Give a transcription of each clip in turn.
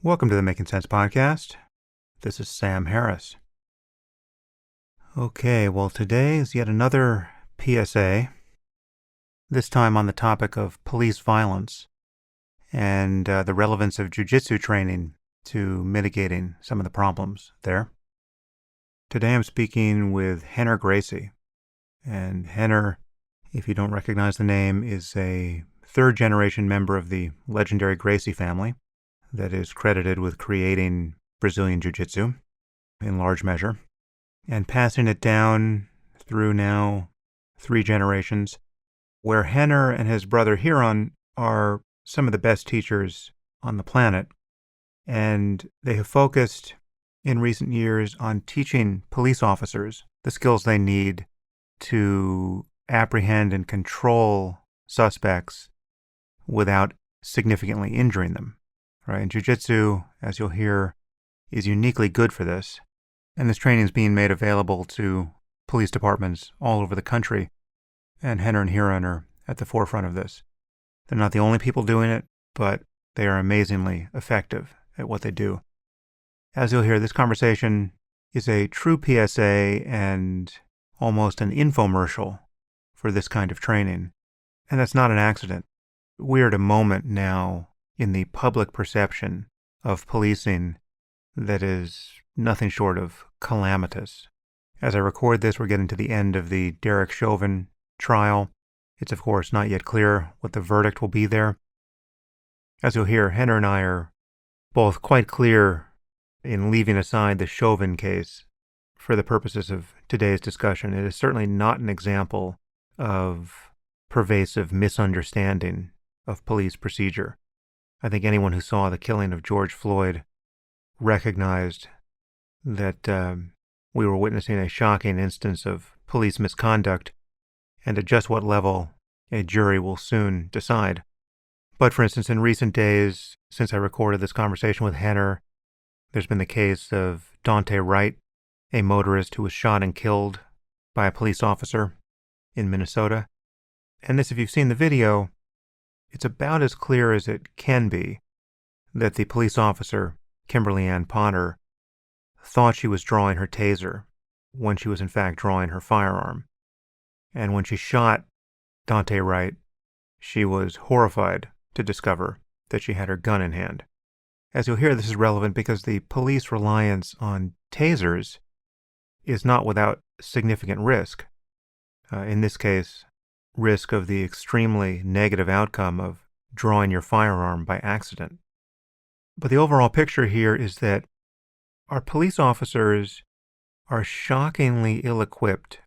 Welcome to the Making Sense podcast. This is Sam Harris. Okay, well, today is yet another PSA, this time on the topic of police violence and the relevance of jiu-jitsu training to mitigating some of the problems there. Today I'm speaking with Rener Gracie. And Rener, if you don't recognize the name, is a third-generation member of the legendary Gracie family that is credited with creating Brazilian Jiu-Jitsu in large measure and passing it down through now 3 generations, where Rener and his brother Hiron are some of the best teachers on the planet. And they have focused in recent years on teaching police officers the skills they need to apprehend and control suspects without significantly injuring them. Right? And jiu-jitsu, as you'll hear, is uniquely good for this. And this training is being made available to police departments all over the country. And Rener and Hiron are at the forefront of this. They're not the only people doing it, but they are amazingly effective at what they do. As you'll hear, this conversation is a true PSA and almost an infomercial for this kind of training. And that's not an accident. We're at a moment now in the public perception of policing that is nothing short of calamitous. As I record this, we're getting to the end of the Derek Chauvin trial. It's, of course, not yet clear what the verdict will be there. As you'll hear, Rener and I are both quite clear in leaving aside the Chauvin case for the purposes of today's discussion. It is certainly not an example of pervasive misunderstanding of police procedure. I think anyone who saw the killing of George Floyd recognized that we were witnessing a shocking instance of police misconduct, and at just what level a jury will soon decide. But for instance, in recent days, since I recorded this conversation with Rener, there's been the case of Dante Wright, a motorist who was shot and killed by a police officer in Minnesota. And this, if you've seen the video, it's about as clear as it can be that the police officer, Kimberly Ann Potter, thought she was drawing her taser when she was in fact drawing her firearm. And when she shot Dante Wright, she was horrified to discover that she had her gun in hand. As you'll hear, this is relevant because the police reliance on tasers is not without significant risk. In this case, risk of the extremely negative outcome of drawing your firearm by accident. But the overall picture here is that our police officers are shockingly ill-equipped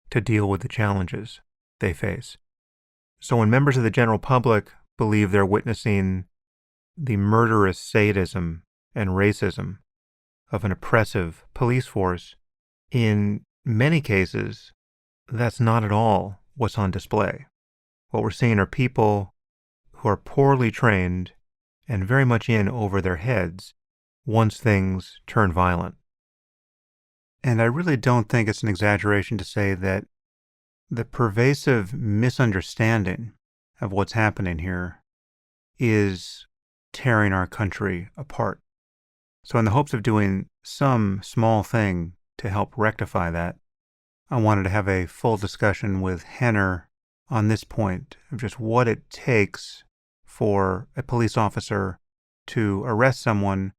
to deal with the challenges they face. So when members of the general public believe they're witnessing the murderous sadism and racism of an oppressive police force, in many cases, that's not at all what's on display. What we're seeing are people who are poorly trained and very much in over their heads once things turn violent. And I really don't think it's an exaggeration to say that the pervasive misunderstanding of what's happening here is tearing our country apart. So in the hopes of doing some small thing to help rectify that, I wanted to have a full discussion with Rener on this point of just what it takes for a police officer to arrest someone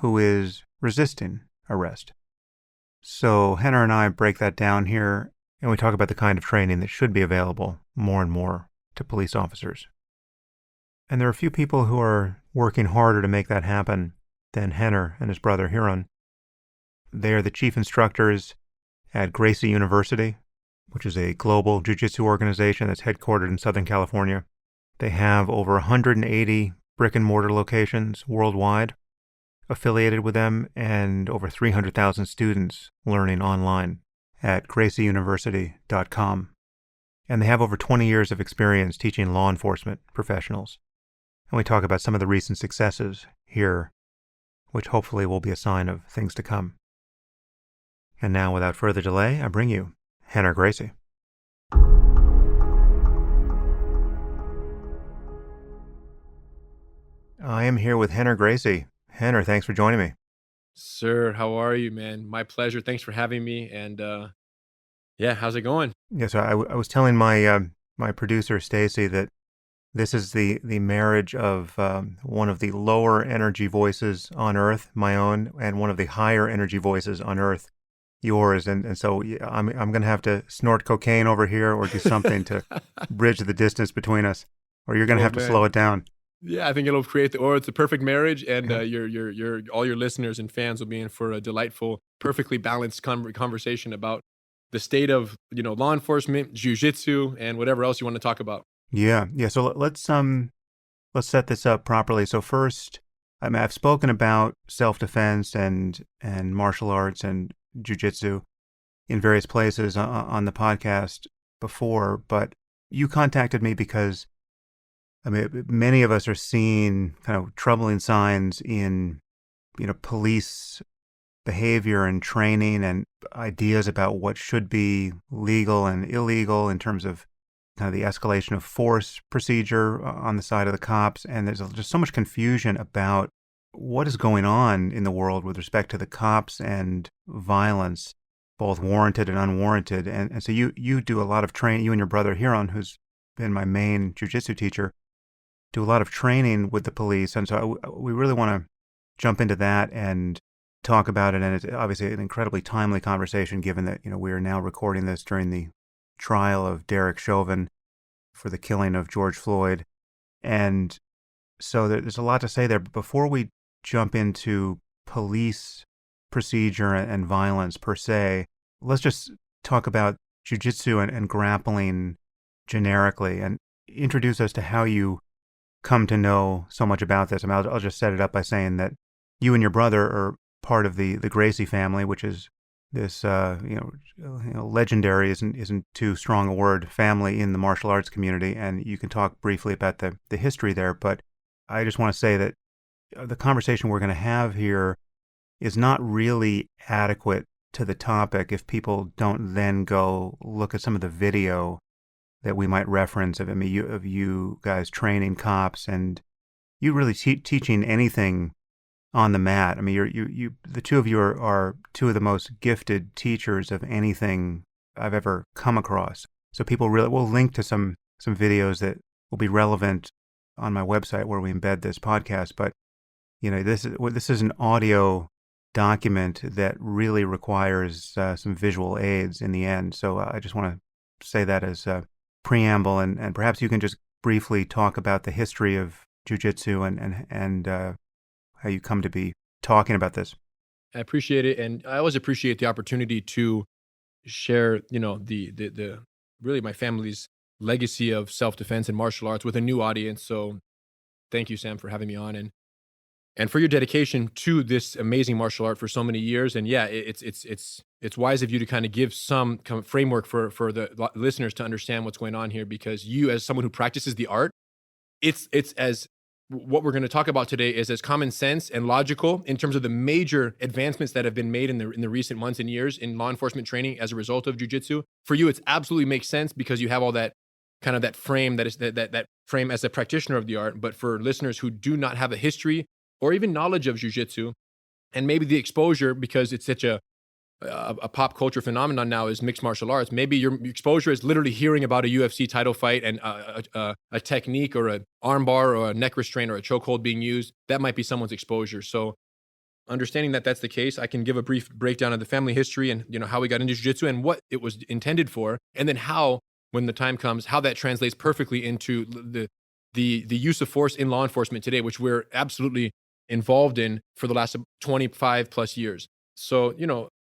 who is resisting arrest. So Rener and I break that down here, and we talk about the kind of training that should be available more and more to police officers. And there are a few people who are working harder to make that happen than Rener and his brother Hiron. They are the chief instructors at Gracie University, which is a global jiu-jitsu organization that's headquartered in Southern California. They have over 180 brick-and-mortar locations worldwide affiliated with them, and over 300,000 students learning online at gracieuniversity.com. And they have over 20 years of experience teaching law enforcement professionals. And we talk about some of the recent successes here, which hopefully will be a sign of things to come. And now, without further delay, I bring you Rener Gracie. I am here with Rener Gracie. Henner, thanks for joining me. Sir, how are you, man? My pleasure. Thanks for having me. And yeah, how's it going? Yeah, so I was telling my producer Stacy that this is the marriage of one of the lower energy voices on Earth, my own, and one of the higher energy voices on Earth, yours. And so yeah, I'm gonna have to snort cocaine over here or do something to bridge the distance between us, or you're gonna Oh have to slow man. it down. Yeah, I think it'll create it's a perfect marriage, and Yeah. your all your listeners and fans will be in for a delightful, perfectly balanced conversation about the state of law enforcement, jujitsu, and whatever else you want to talk about. Yeah. So let's set this up properly. So first, I mean, I've spoken about self-defense and martial arts and jujitsu in various places on the podcast before, but you contacted me because I mean, many of us are seeing kind of troubling signs in police behavior and training and ideas about what should be legal and illegal in terms of kind of the escalation of force procedure on the side of the cops. And there's just so much confusion about what is going on in the world with respect to the cops and violence, both warranted and unwarranted. And so you do a lot of training, you and your brother Huron, who's been my main jujitsu teacher, do a lot of training with the police. And so we really want to jump into that and talk about it. And it's obviously an incredibly timely conversation given that, we are now recording this during the trial of Derek Chauvin for the killing of George Floyd. And so there's a lot to say there. But before we jump into police procedure and violence per se, let's just talk about jujitsu and grappling generically and introduce us to how you come to know so much about this. I mean, I'll just set it up by saying that you and your brother are part of the Gracie family, which is this legendary isn't too strong a word family in the martial arts community, and you can talk briefly about the history there. But I just want to say that the conversation we're going to have here is not really adequate to the topic if people don't then go look at some of the video that we might reference of you guys training cops and you really teaching anything on the mat. I mean, the two of you are two of the most gifted teachers of anything I've ever come across. So people really, we'll link to some videos that will be relevant on my website where we embed this podcast. But this is an audio document that really requires some visual aids in the end. So I just want to say that as a preamble, and perhaps you can just briefly talk about the history of jiu-jitsu and how you come to be talking about this. I appreciate it, and I always appreciate the opportunity to share, the really my family's legacy of self-defense and martial arts with a new audience. So thank you, Sam, for having me on and for your dedication to this amazing martial art for so many years. And yeah, it's wise of you to kind of give some kind of framework for the listeners to understand what's going on here, because you, as someone who practices the art, it's as what we're going to talk about today is as common sense and logical in terms of the major advancements that have been made in the recent months and years in law enforcement training as a result of jiu-jitsu. For you, it's absolutely makes sense because you have all that kind of that frame that frame as a practitioner of the art. But for listeners who do not have a history or even knowledge of jiu-jitsu, and maybe the exposure, because it's such a pop culture phenomenon now, is mixed martial arts. Maybe your exposure is literally hearing about a UFC title fight and a technique or an armbar or a neck restraint or a chokehold being used. That might be someone's exposure. So understanding that that's the case, I can give a brief breakdown of the family history and how we got into jiu-jitsu and what it was intended for, and then how, when the time comes, how that translates perfectly into the use of force in law enforcement today, which we're absolutely involved in for the last 25 plus years. So,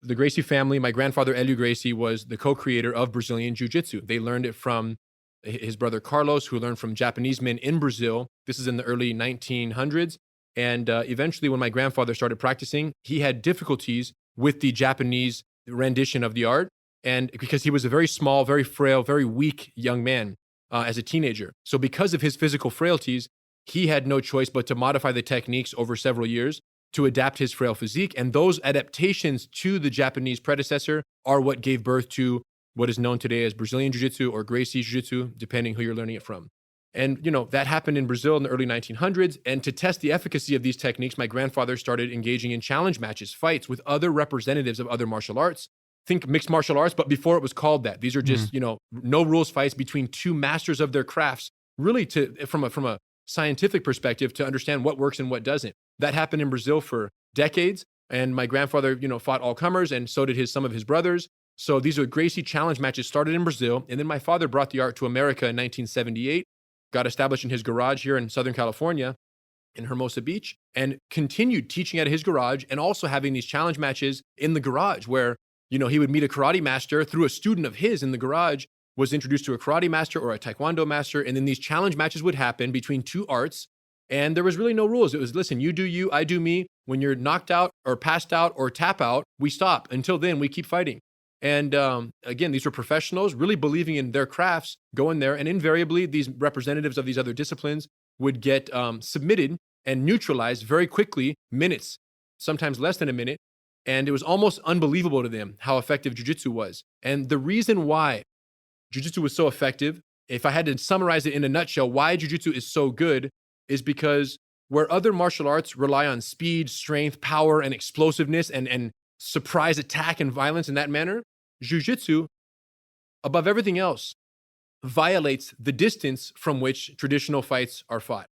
the Gracie family, my grandfather, Rener Gracie, was the co-creator of Brazilian Jiu-Jitsu. They learned it from his brother Carlos, who learned from Japanese men in Brazil. This is in the early 1900s. And eventually, when my grandfather started practicing, he had difficulties with the Japanese rendition of the art. And because he was a very small, very frail, very weak young man as a teenager. So because of his physical frailties, he had no choice but to modify the techniques over several years to adapt his frail physique. And those adaptations to the Japanese predecessor are what gave birth to what is known today as Brazilian Jiu-Jitsu or Gracie Jiu-Jitsu, depending who you're learning it from. And, that happened in Brazil in the early 1900s. And to test the efficacy of these techniques, my grandfather started engaging in challenge matches, fights with other representatives of other martial arts. Think mixed martial arts, but before it was called that. These are just, no rules fights between two masters of their crafts, really from a scientific perspective to understand what works and what doesn't. That happened in Brazil for decades. And my grandfather, fought all comers, and so did some of his brothers. So these are Gracie challenge matches started in Brazil. And then my father brought the art to America in 1978, got established in his garage here in Southern California in Hermosa Beach, and continued teaching at his garage and also having these challenge matches in the garage where, he would meet a karate master through a student of his in the garage, was introduced to a karate master or a taekwondo master. And then these challenge matches would happen between two arts. And there was really no rules. It was, listen, you do you, I do me. When you're knocked out or passed out or tap out, we stop. Until then, we keep fighting. And again, these were professionals really believing in their crafts, going there. And invariably, these representatives of these other disciplines would get submitted and neutralized very quickly, minutes, sometimes less than a minute. And it was almost unbelievable to them how effective jiu-jitsu was. And the reason why jiu-jitsu was so effective, if I had to summarize it in a nutshell, why jiu-jitsu is so good is because where other martial arts rely on speed, strength, power, and explosiveness and surprise attack and violence in that manner, jiu-jitsu, above everything else, violates the distance from which traditional fights are fought,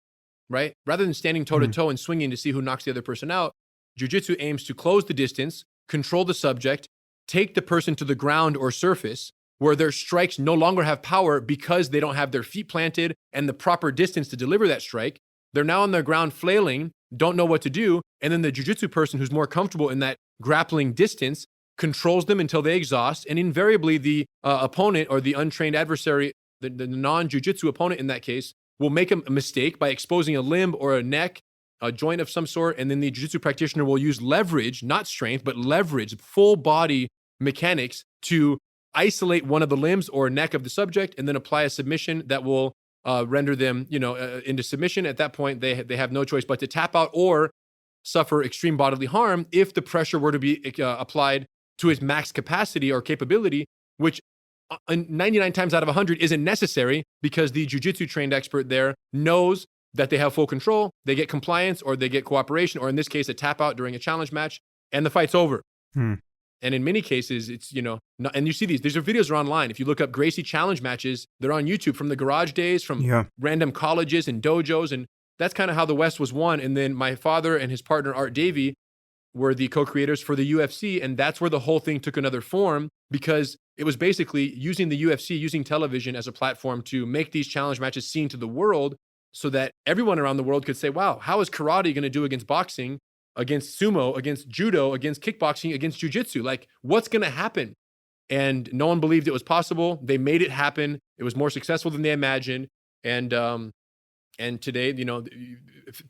right? Rather than standing toe-to-toe and swinging to see who knocks the other person out, jiu-jitsu aims to close the distance, control the subject, take the person to the ground or surface where their strikes no longer have power because they don't have their feet planted and the proper distance to deliver that strike. They're now on the ground flailing, don't know what to do, and then the jiu-jitsu person who's more comfortable in that grappling distance controls them until they exhaust, and invariably the opponent or the untrained adversary, the non-jiu-jitsu opponent in that case, will make a mistake by exposing a limb or a neck, a joint of some sort, and then the jiu-jitsu practitioner will use leverage, not strength, but leverage, full body mechanics to isolate one of the limbs or neck of the subject and then apply a submission that will render them, into submission. At that point, they have no choice but to tap out or suffer extreme bodily harm if the pressure were to be applied to his max capacity or capability, which 99 times out of 100 isn't necessary because the jiu-jitsu trained expert there knows that they have full control, they get compliance or they get cooperation, or in this case, a tap out during a challenge match, and the fight's over. And in many cases, it's, and you see these are videos are online. If you look up Gracie challenge matches, they're on YouTube from the garage days, from random colleges and dojos. And that's kind of how the West was won. And then my father and his partner, Art Davey, were the co-creators for the UFC. And that's where the whole thing took another form because it was basically using the UFC, using television as a platform to make these challenge matches seen to the world so that everyone around the world could say, wow, how is karate going to do against boxing, against sumo, against judo, against kickboxing, against jiu-jitsu? Like, what's going to happen? And no one believed it was possible. They made it happen. It was more successful than they imagined. And today,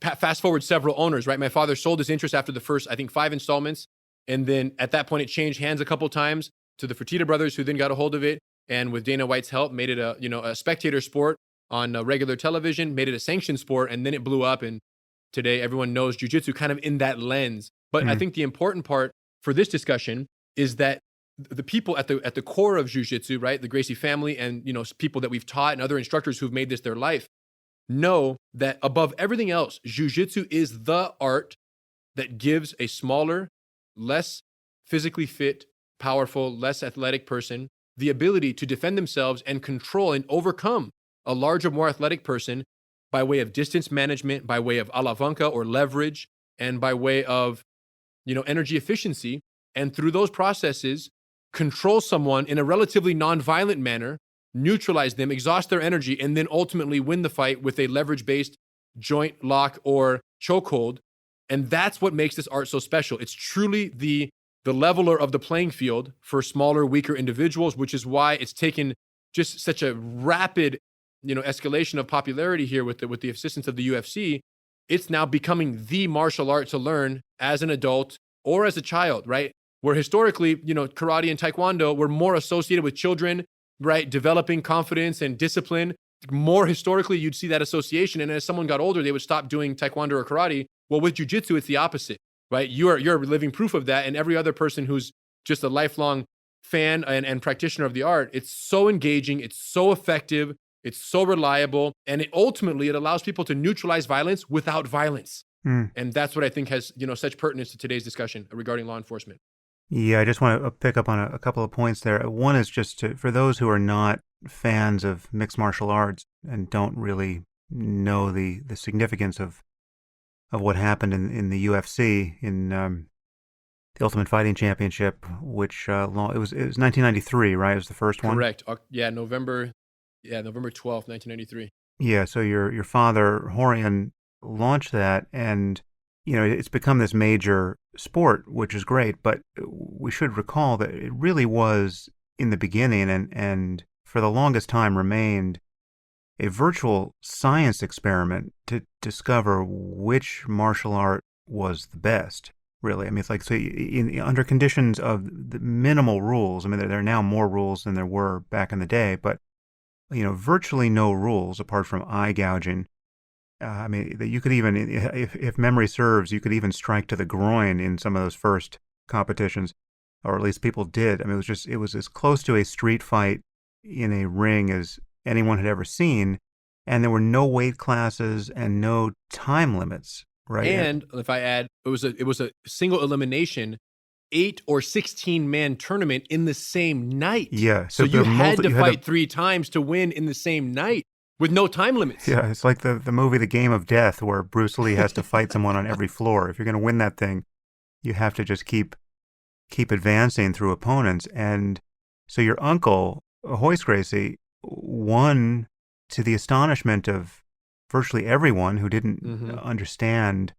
fast forward several owners, right? My father sold his interest after the first, I think, 5 installments. And then at that point, it changed hands a couple times to the Fertitta brothers, who then got a hold of it. And with Dana White's help, made it a spectator sport on regular television, made it a sanctioned sport. And then it blew up. And today, everyone knows jiu-jitsu kind of in that lens. But I think the important part for this discussion is that the people at the core of jiu-jitsu, right, the Gracie family and, people that we've taught and other instructors who've made this their life, know that above everything else, jiu-jitsu is the art that gives a smaller, less physically fit, powerful, less athletic person the ability to defend themselves and control and overcome a larger, more athletic person by way of distance management, by way of alavanca or leverage, and by way of, energy efficiency. And through those processes, control someone in a relatively non-violent manner, neutralize them, exhaust their energy, and then ultimately win the fight with a leverage-based joint lock or chokehold. And that's what makes this art so special. It's truly the leveler of the playing field for smaller, weaker individuals, which is why it's taken just such a rapid escalation of popularity here with the assistance of the UFC. It's now becoming the martial art to learn as an adult or as a child, right? Where historically, karate and taekwondo were more associated with children, right? Developing confidence and discipline. More historically, you'd see that association. And as someone got older, they would stop doing taekwondo or karate. Well, with jiu-jitsu, it's the opposite, right? You're living proof of that. And every other person who's just a lifelong fan and practitioner of the art, it's so engaging. It's so effective. It's so reliable, and it allows people to neutralize violence without violence. Mm. And that's what I think has, such pertinence to today's discussion regarding law enforcement. Yeah, I just want to pick up on a couple of points there. One is just for those who are not fans of mixed martial arts and don't really know the significance of what happened in the UFC in the Ultimate Fighting Championship, which it was 1993, right? It was the first one. Correct. November 12th, 1993. Yeah, so your father Horian launched that, and it's become this major sport, which is great. But we should recall that it really was in the beginning, and for the longest time remained a virtual science experiment to discover which martial art was the best. Really, I mean, it's like, so under conditions of the minimal rules. I mean, there are now more rules than there were back in the day, but virtually no rules apart from eye gouging. I mean, that you could even, if memory serves, you could even strike to the groin in some of those first competitions, or at least people did. I mean, it was as close to a street fight in a ring as anyone had ever seen, and there were no weight classes and no time limits, right? And if I add, it was a single elimination 8 or 16-man tournament in the same night. Yeah. So you had to fight 3 times to win in the same night with no time limits. Yeah, it's like the movie The Game of Death, where Bruce Lee has to fight someone on every floor. If you're going to win that thing, you have to just keep advancing through opponents. And so your uncle, Rener Gracie, won to the astonishment of virtually everyone who didn't understand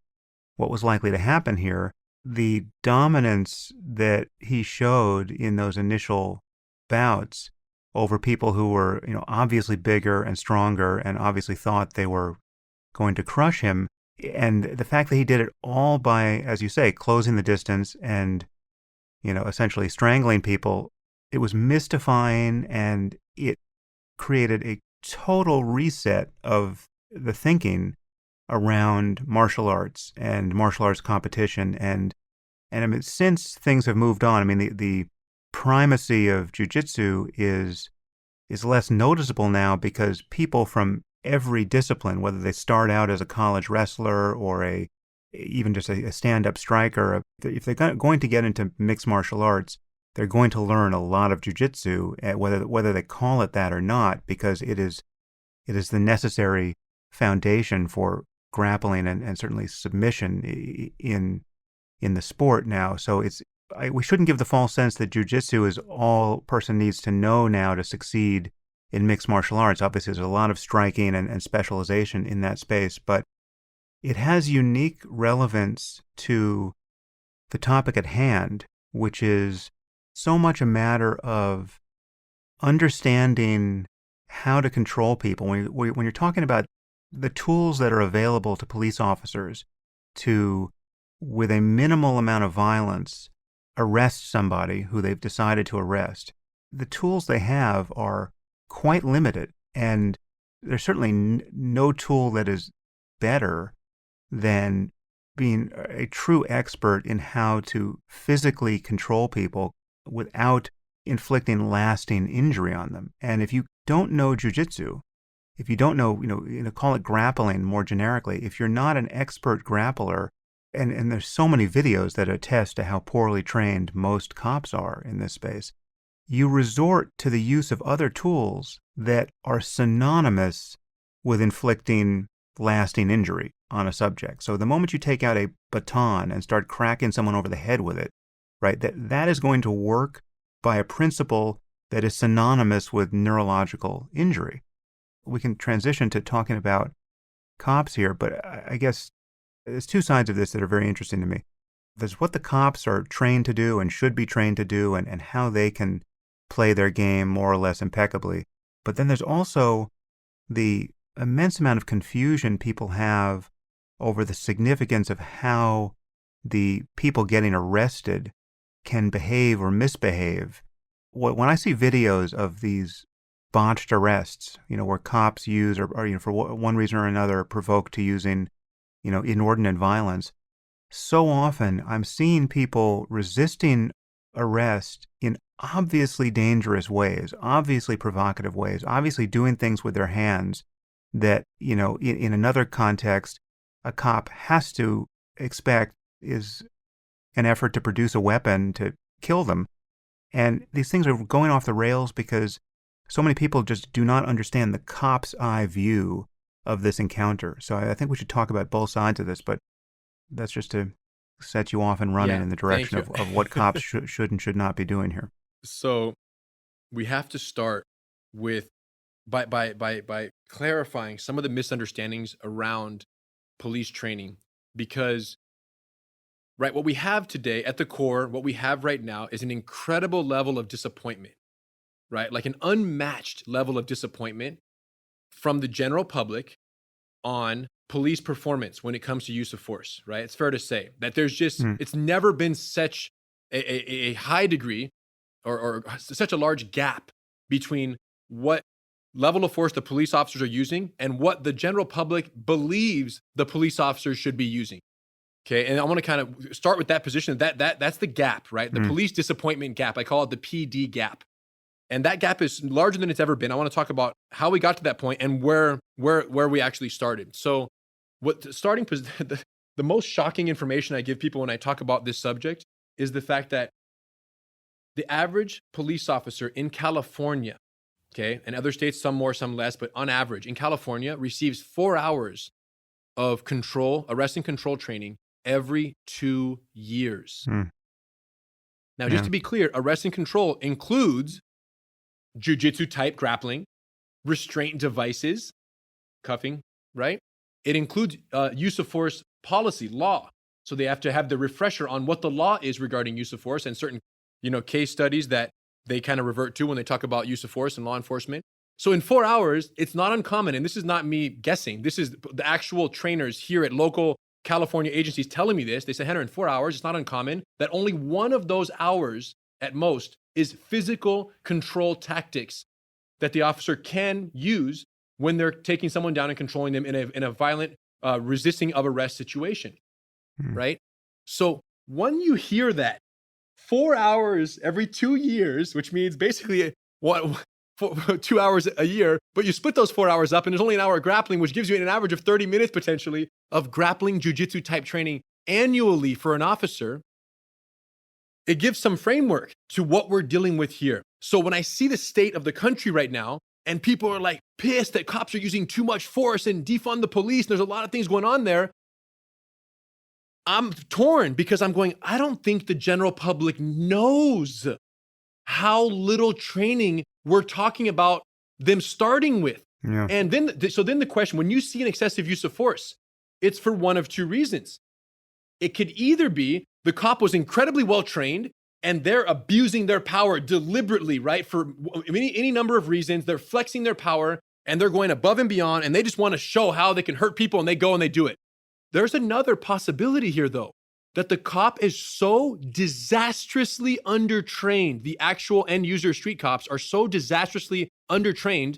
what was likely to happen here. The dominance that he showed in those initial bouts over people who were, obviously bigger and stronger and obviously thought they were going to crush him. And the fact that he did it all by, as you say, closing the distance and, essentially strangling people, it was mystifying, and it created a total reset of the thinking around martial arts and martial arts competition. And I mean, since things have moved on, I mean, the primacy of jiu-jitsu is less noticeable now because people from every discipline, whether they start out as a college wrestler or even just a stand-up striker, if they're going to get into mixed martial arts, they're going to learn a lot of jiu-jitsu, whether they call it that or not, because it is the necessary foundation for grappling and certainly submission in the sport now. So we shouldn't give the false sense that jiu-jitsu is all a person needs to know now to succeed in mixed martial arts. Obviously, there's a lot of striking and specialization in that space, but it has unique relevance to the topic at hand, which is so much a matter of understanding how to control people. When you're talking about the tools that are available to police officers to, with a minimal amount of violence, arrest somebody who they've decided to arrest, the tools they have are quite limited. And there's certainly no tool that is better than being a true expert in how to physically control people without inflicting lasting injury on them. And if you don't know jiu-jitsu, if you don't know, call it grappling more generically, if you're not an expert grappler, and there's so many videos that attest to how poorly trained most cops are in this space, you resort to the use of other tools that are synonymous with inflicting lasting injury on a subject. So the moment you take out a baton and start cracking someone over the head with it, right, that is going to work by a principle that is synonymous with neurological injury. We can transition to talking about cops here, but I guess there's 2 sides of this that are very interesting to me. There's what the cops are trained to do and should be trained to do, and how they can play their game more or less impeccably. But then there's also the immense amount of confusion people have over the significance of how the people getting arrested can behave or misbehave. When I see videos of these botched arrests, where cops use or for one reason or another provoked to using, inordinate violence, so often I'm seeing people resisting arrest in obviously dangerous ways, obviously provocative ways, obviously doing things with their hands that, in another context, a cop has to expect is an effort to produce a weapon to kill them. And these things are going off the rails because so many people just do not understand the cop's eye view of this encounter. So I think we should talk about both sides of this, but that's just to set you off and running in the direction of what cops should and should not be doing here. So we have to start with by clarifying some of the misunderstandings around police training, because what we have today at the core, what we have right now is an incredible level of disappointment, right? Like an unmatched level of disappointment from the general public on police performance when it comes to use of force, right? It's fair to say that there's just, it's never been such a high degree or such a large gap between what level of force the police officers are using and what the general public believes the police officers should be using. Okay, and I want to kind of start with that position. That's the gap, right? The police disappointment gap. I call it the PD gap. And that gap is larger than it's ever been. I want to talk about how we got to that point and where we actually started. So the most shocking information I give people when I talk about this subject is the fact that the average police officer in California, okay, and other states, some more, some less, but on average in California receives 4 hours of arrest and control training every 2 years. Now, just to be clear, arrest and control includes jiu-jitsu type grappling, restraint devices, cuffing, right? It includes use of force policy, law. So they have to have the refresher on what the law is regarding use of force and certain, case studies that they kind of revert to when they talk about use of force and law enforcement. So in 4 hours, it's not uncommon, and this is not me guessing. This is the actual trainers here at local California agencies telling me this. They say, Henner, in 4 hours, it's not uncommon that only one of those hours at most is physical control tactics that the officer can use when they're taking someone down and controlling them in a violent resisting of arrest situation, right? So when you hear that 4 hours every 2 years, which means basically 2 hours a year, but you split those 4 hours up and there's only an hour of grappling, which gives you an average of 30 minutes potentially of grappling jiu-jitsu type training annually for an officer, it gives some framework to what we're dealing with here. So when I see the state of the country right now, and people are like pissed that cops are using too much force and defund the police, and there's a lot of things going on there, I'm torn because I'm going, I don't think the general public knows how little training we're talking about them starting with. Yeah. And then the question, when you see an excessive use of force, it's for one of two reasons. It could either be the cop was incredibly well trained and they're abusing their power deliberately, right? For any number of reasons, they're flexing their power and they're going above and beyond and they just want to show how they can hurt people and they go and they do it. There's another possibility here though, that the cop is so disastrously undertrained. The actual end user street cops are so disastrously undertrained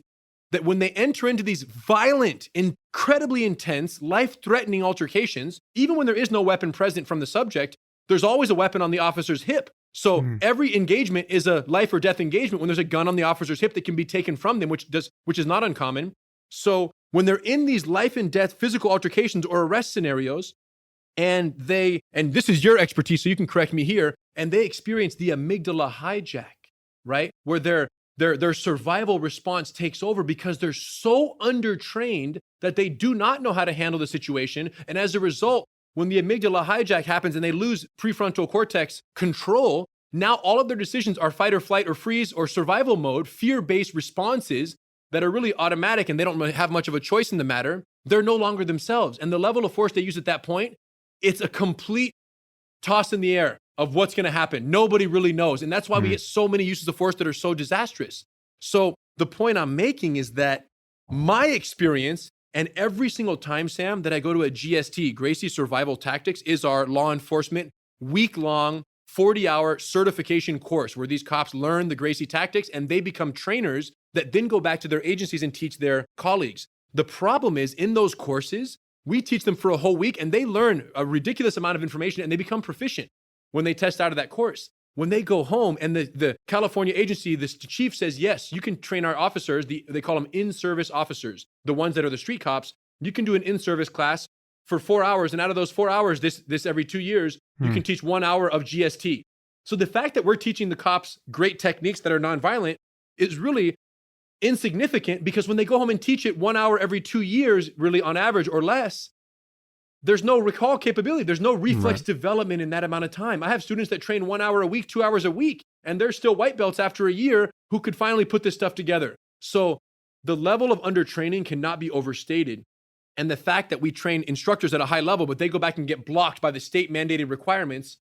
that when they enter into these violent, incredibly intense, life-threatening altercations, even when there is no weapon present from the subject, there's always a weapon on the officer's hip. So every engagement is a life or death engagement when there's a gun on the officer's hip that can be taken from them, which is not uncommon. So when they're in these life and death physical altercations or arrest scenarios, and this is your expertise, so you can correct me here, and they experience the amygdala hijack, right? Where their survival response takes over because they're so undertrained that they do not know how to handle the situation. And as a result, when the amygdala hijack happens and they lose prefrontal cortex control, now all of their decisions are fight or flight or freeze or survival mode, fear-based responses that are really automatic and they don't have much of a choice in the matter. They're no longer themselves. And the level of force they use at that point, it's a complete toss in the air of what's going to happen. Nobody really knows. And that's why we get so many uses of force that are so disastrous. So the point I'm making is that my experience, and every single time, Sam, that I go to a GST, Gracie Survival Tactics, is our law enforcement week-long 40-hour certification course where these cops learn the Gracie tactics and they become trainers that then go back to their agencies and teach their colleagues. The problem is in those courses, we teach them for a whole week and they learn a ridiculous amount of information and they become proficient when they test out of that course. When they go home and the California agency, the chief says, yes, you can train our officers. They call them in-service officers, the ones that are the street cops. You can do an in-service class for 4 hours. And out of those 4 hours, this every 2 years, you can teach 1 hour of GST. So the fact that we're teaching the cops great techniques that are nonviolent is really insignificant, because when they go home and teach it 1 hour every 2 years, really on average or less, there's no recall capability. There's no reflex development in that amount of time. I have students that train 1 hour a week, 2 hours a week, and they're still white belts after a year who could finally put this stuff together. So the level of undertraining cannot be overstated. And the fact that we train instructors at a high level, but they go back and get blocked by the state mandated requirements,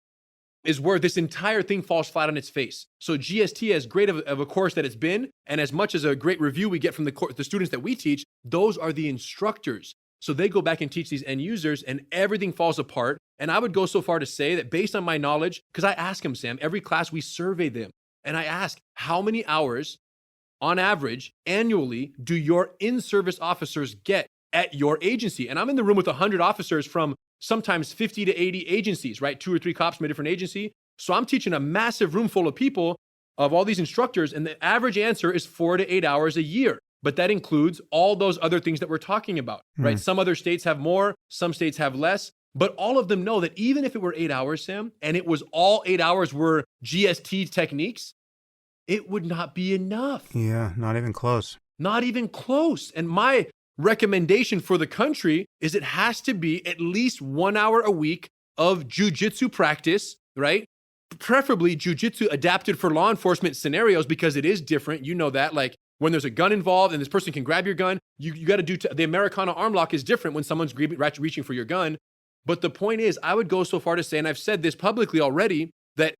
is where this entire thing falls flat on its face. So GST, as great of a course that it's been, and as much as a great review we get from the students that we teach, those are the instructors. So they go back and teach these end users and everything falls apart. And I would go so far to say that based on my knowledge, because I ask them, Sam, every class we survey them, and I ask, how many hours on average annually do your in-service officers get at your agency? And I'm in the room with 100 officers from sometimes 50 to 80 agencies, right? 2 or 3 cops from a different agency. So I'm teaching a massive room full of people, of all these instructors, and the average answer is 4 to 8 hours a year. But that includes all those other things that we're talking about, right? Some other states have more, some states have less, but all of them know that even if it were 8 hours, Sam, and it was all 8 hours were GST techniques, it would not be enough. Yeah, not even close. Not even close. And my recommendation for the country is it has to be at least 1 hour a week of jiu-jitsu practice, right? Preferably jiu-jitsu adapted for law enforcement scenarios, because it is different. You know that, like when there's a gun involved and this person can grab your gun, you got to do, the Americana arm lock is different when someone's reaching for your gun. But the point is, I would go so far to say, and I've said this publicly already, that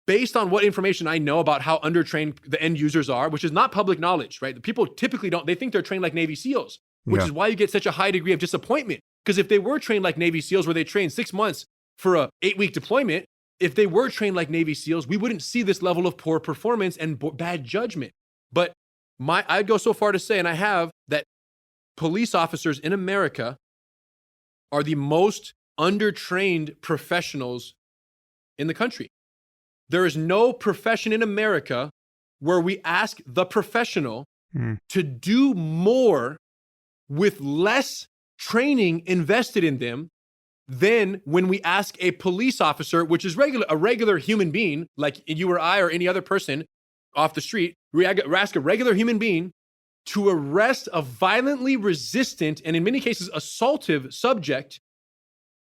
based on what information I know about how undertrained the end users are, which is not public knowledge, right? The people typically they think they're trained like Navy SEALs, which is why you get such a high degree of disappointment. Because if they were trained like Navy SEALs, where they train 6 months for a 8-week deployment, if they were trained like Navy SEALs, we wouldn't see this level of poor performance and bad judgment. But I'd go so far to say, and I have, that police officers in America are the most undertrained professionals in the country. There is no profession in America where we ask the professional to do more with less training invested in them than when we ask a police officer, which is a regular human being, like you or I or any other person off the street, we ask a regular human being to arrest a violently resistant and in many cases assaultive subject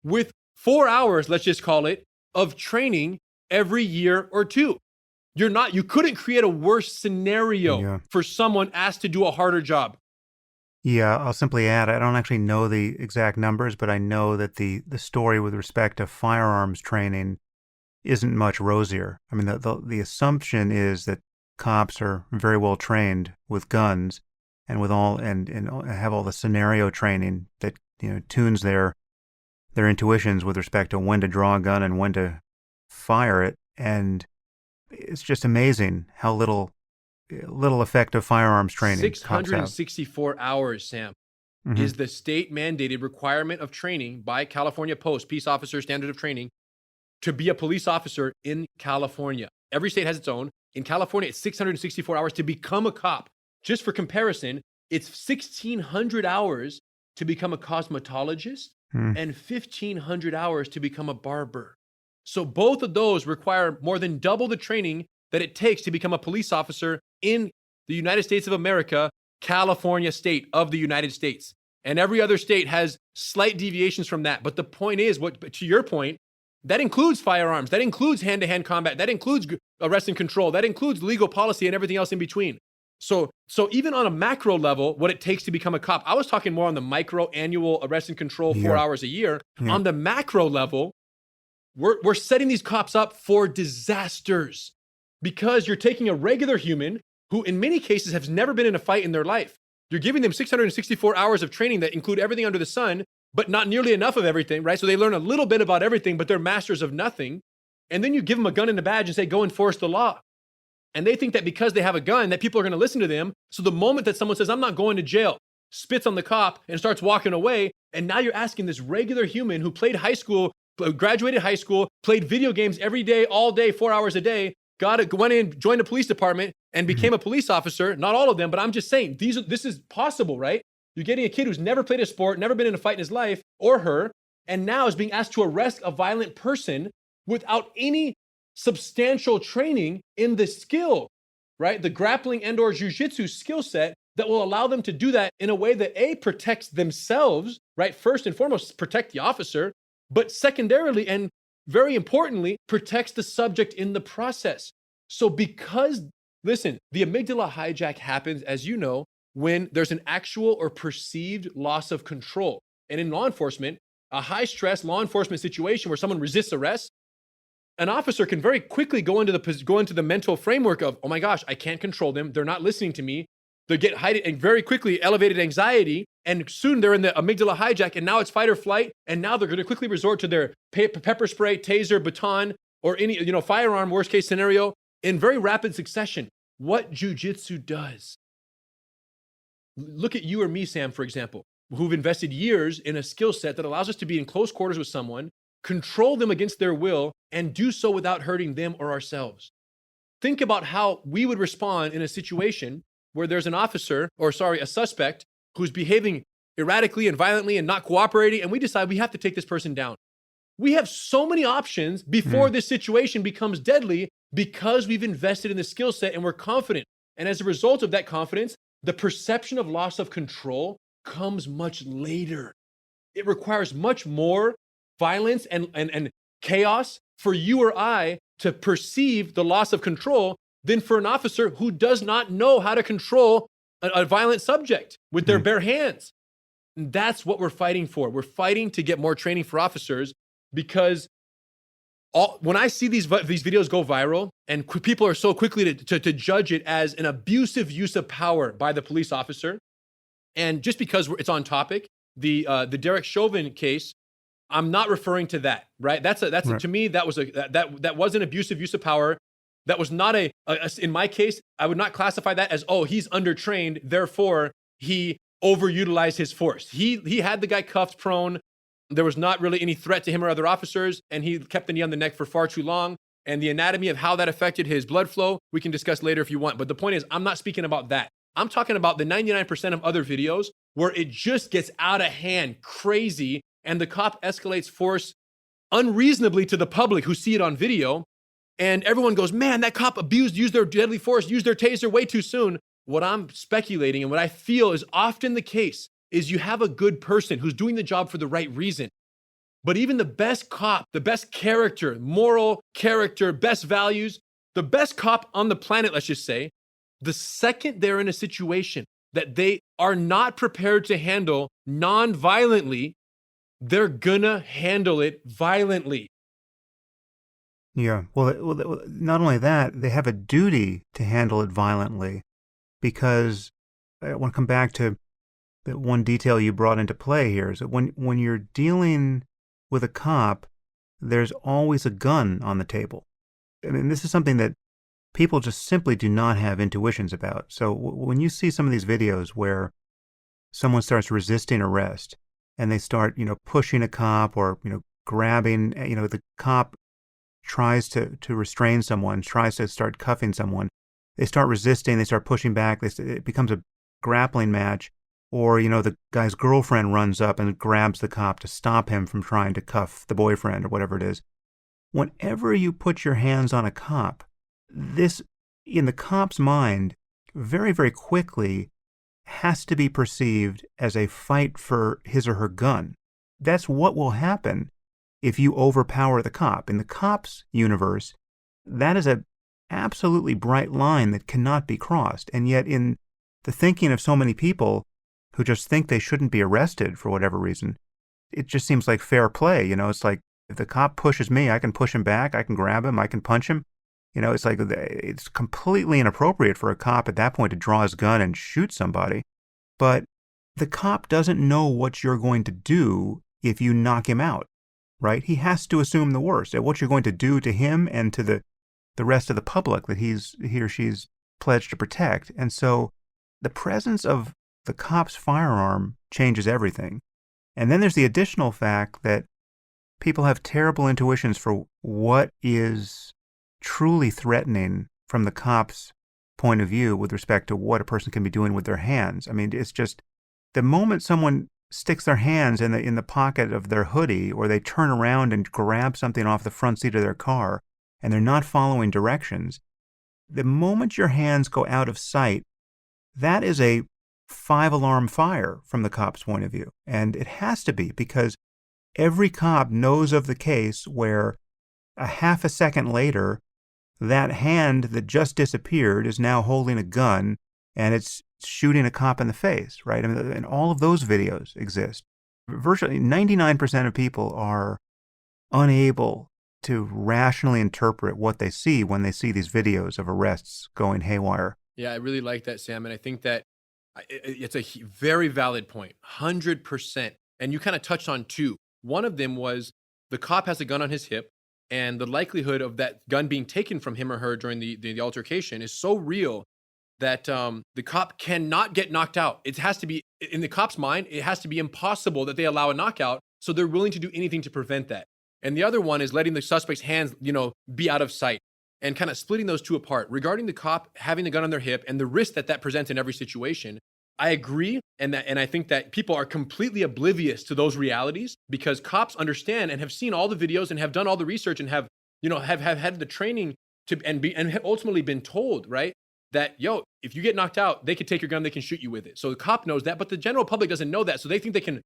with 4 hours, let's just call it, of training every year or two. You couldn't create a worse scenario for someone asked to do a harder job. Yeah, I'll simply add, I don't actually know the exact numbers, but I know that the story with respect to firearms training isn't much rosier. I mean, the assumption is that cops are very well trained with guns and with and have all the scenario training that tunes their intuitions with respect to when to draw a gun and when to fire it. And it's just amazing how little effective firearms training 664 hours, Sam, is the state mandated requirement of training by California Post, Peace Officer Standard of Training, to be a police officer in California. Every state has its own. In California, it's 664 hours to become a cop. Just for comparison, it's 1,600 hours to become a cosmetologist and 1,500 hours to become a barber. So both of those require more than double the training that it takes to become a police officer in the United States of America, California state of the United States. And every other state has slight deviations from that. But the point is, to your point, that includes firearms, that includes hand-to-hand combat, that includes arrest and control, that includes legal policy and everything else in between. So even on a macro level, what it takes to become a cop, I was talking more on the micro annual arrest and control, 4 hours a year. On the macro level, we're setting these cops up for disasters, because you're taking a regular human who in many cases has never been in a fight in their life. You're giving them 664 hours of training that include everything under the sun, but not nearly enough of everything, right? So they learn a little bit about everything, but they're masters of nothing. And then you give them a gun and a badge and say, go enforce the law. And they think that because they have a gun, that people are going to listen to them. So the moment that someone says, I'm not going to jail, spits on the cop and starts walking away, and now you're asking this regular human who played high school graduated high school, played video games every day, all day, 4 hours a day, went in, joined the police department, and became a police officer. Not all of them, but I'm just saying, this is possible, right? You're getting a kid who's never played a sport, never been in a fight in his life, or her, and now is being asked to arrest a violent person without any substantial training in the skill, right? The grappling and or jiu-jitsu skill set that will allow them to do that in a way that A, protects themselves, right? First and foremost, protect the officer, but secondarily and very importantly, protects the subject in the process. So listen, the amygdala hijack happens, as you know, when there's an actual or perceived loss of control. And in law enforcement, a high stress law enforcement situation where someone resists arrest, an officer can very quickly go into the mental framework of, oh my gosh, I can't control them. They're not listening to me. They get heightened and very quickly elevated anxiety. And soon they're in the amygdala hijack, and now it's fight or flight. And now they're going to quickly resort to their pepper spray, taser, baton, or any, firearm, worst case scenario, in very rapid succession. What jiu-jitsu does. Look at you or me, Sam, for example, who've invested years in a skill set that allows us to be in close quarters with someone, control them against their will, and do so without hurting them or ourselves. Think about how we would respond in a situation where there's a suspect who's behaving erratically and violently and not cooperating, and we decide we have to take this person down. We have so many options before this situation becomes deadly because we've invested in the skill set and we're confident. And as a result of that confidence, the perception of loss of control comes much later. It requires much more violence and chaos for you or I to perceive the loss of control than for an officer who does not know how to control a violent subject with their bare hands. And that's what we're fighting for. We're fighting to get more training for officers because when I see these videos go viral and people are so quickly to judge it as an abusive use of power by the police officer, and just because it's on topic, the Derek Chauvin case, I'm not referring to that, right? Right. To me, that was an abusive use of power. That was not in my case, I would not classify that as, oh, he's undertrained, therefore he overutilized his force. He had the guy cuffed prone. There was not really any threat to him or other officers, and he kept the knee on the neck for far too long. And the anatomy of how that affected his blood flow, we can discuss later if you want. But the point is, I'm not speaking about that. I'm talking about the 99% of other videos where it just gets out of hand, crazy, and the cop escalates force unreasonably to the public who see it on video. And everyone goes, man, that cop used their deadly force, used their taser way too soon. What I'm speculating and what I feel is often the case is you have a good person who's doing the job for the right reason. But even the best cop, the best character, moral character, best values, the best cop on the planet, let's just say, the second they're in a situation that they are not prepared to handle non-violently, they're gonna handle it violently. Yeah. Well, not only that, they have a duty to handle it violently because I want to come back to the one detail you brought into play here is that when you're dealing with a cop, there's always a gun on the table. I mean, this is something that people just simply do not have intuitions about. So when you see some of these videos where someone starts resisting arrest and they start, pushing a cop or, grabbing, the cop tries to restrain someone, tries to start cuffing someone, they start resisting, they start pushing back, it becomes a grappling match, or, the guy's girlfriend runs up and grabs the cop to stop him from trying to cuff the boyfriend or whatever it is. Whenever you put your hands on a cop, this, in the cop's mind, very, very quickly has to be perceived as a fight for his or her gun. That's what will happen if you overpower the cop. In the cop's universe, that is a absolutely bright line that cannot be crossed. And yet in the thinking of so many people who just think they shouldn't be arrested for whatever reason, it just seems like fair play. It's like if the cop pushes me, I can push him back, I can grab him, I can punch him. It's like it's completely inappropriate for a cop at that point to draw his gun and shoot somebody. But the cop doesn't know what you're going to do if you knock him out, right? He has to assume the worst at what you're going to do to him and to the rest of the public that he or she's pledged to protect. And so the presence of the cop's firearm changes everything. And then there's the additional fact that people have terrible intuitions for what is truly threatening from the cop's point of view with respect to what a person can be doing with their hands. I mean, it's just the moment someone sticks their hands in the pocket of their hoodie, or they turn around and grab something off the front seat of their car and they're not following directions, the moment your hands go out of sight, that is a 5-alarm fire from the cop's point of view. And it has to be, because every cop knows of the case where a half a second later, that hand that just disappeared is now holding a gun and it's shooting a cop in the face, right? I mean, and all of those videos exist. Virtually 99% of people are unable to rationally interpret what they see when they see these videos of arrests going haywire. Yeah, I really like that, Sam. And I think that it's a very valid point, 100%. And you kind of touched on two. One of them was the cop has a gun on his hip, and the likelihood of that gun being taken from him or her during the altercation is so real that the cop cannot get knocked out. It has to be, in the cop's mind, it has to be impossible that they allow a knockout. So they're willing to do anything to prevent that. And the other one is letting the suspect's hands, be out of sight, and kind of splitting those two apart. Regarding the cop having the gun on their hip and the risk that presents in every situation, I agree. And I think that people are completely oblivious to those realities, because cops understand and have seen all the videos and have done all the research and have had the training and have ultimately been told, right, that, if you get knocked out, they could take your gun, they can shoot you with it. So the cop knows that, but the general public doesn't know that. So they think they can,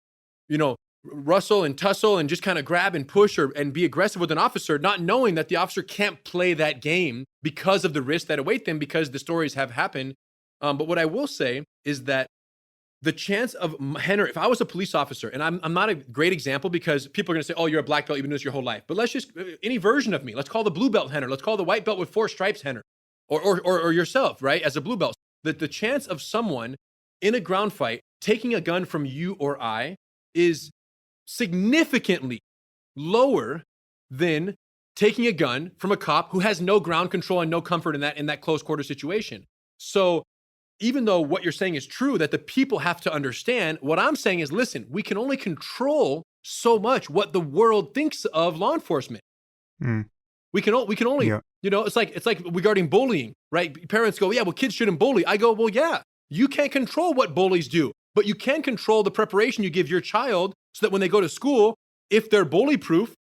rustle and tussle and just kind of grab and push and be aggressive with an officer, not knowing that the officer can't play that game because of the risks that await them, because the stories have happened. But what I will say is that the chance of Rener, if I was a police officer, and I'm not a great example because people are going to say, oh, you're a black belt, you've been doing this your whole life. But let's just, any version of me, let's call the blue belt Rener, let's call the white belt with 4 stripes Rener, or yourself, right, as a blue belt. That the chance of someone in a ground fight taking a gun from you or I is significantly lower than taking a gun from a cop who has no ground control and no comfort in that close quarter situation. So even though what you're saying is true, that the people have to understand, what I'm saying is, listen, we can only control so much what the world thinks of law enforcement. We can only, it's like regarding bullying, right? Parents go, yeah, well, kids shouldn't bully. I go, well, yeah, you can't control what bullies do, but you can control the preparation you give your child so that when they go to school, if they're bully proof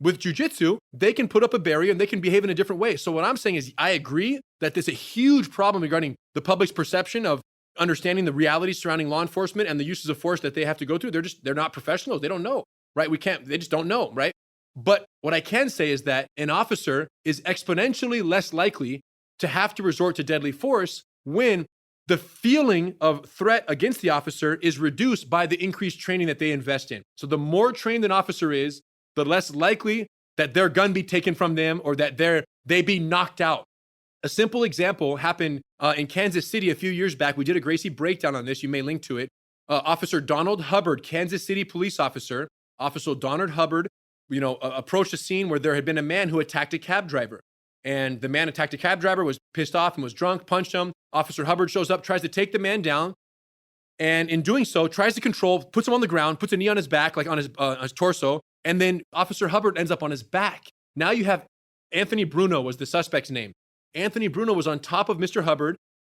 with jiu-jitsu, they can put up a barrier and they can behave in a different way. So what I'm saying is, I agree that there's a huge problem regarding the public's perception of understanding the realities surrounding law enforcement and the uses of force that they have to go through. They're not professionals. They don't know, right? They just don't know, right? But what I can say is that an officer is exponentially less likely to have to resort to deadly force when the feeling of threat against the officer is reduced by the increased training that they invest in. So the more trained an officer is, the less likely that their gun be taken from them or that they be knocked out. A simple example happened in Kansas City a few years back. We did a Gracie breakdown on this. You may link to it. Officer Donald Hubbard, Kansas City police officer, Officer Donald Hubbard, approached a scene where there had been a man who attacked a cab driver. And the man attacked a cab driver, was pissed off and was drunk, punched him. Officer Hubbard shows up, tries to take the man down. And in doing so, tries to control, puts him on the ground, puts a knee on his back, like on his torso. And then Officer Hubbard ends up on his back. Now you have Anthony Bruno was the suspect's name. Anthony Bruno was on top of Mr. Hubbard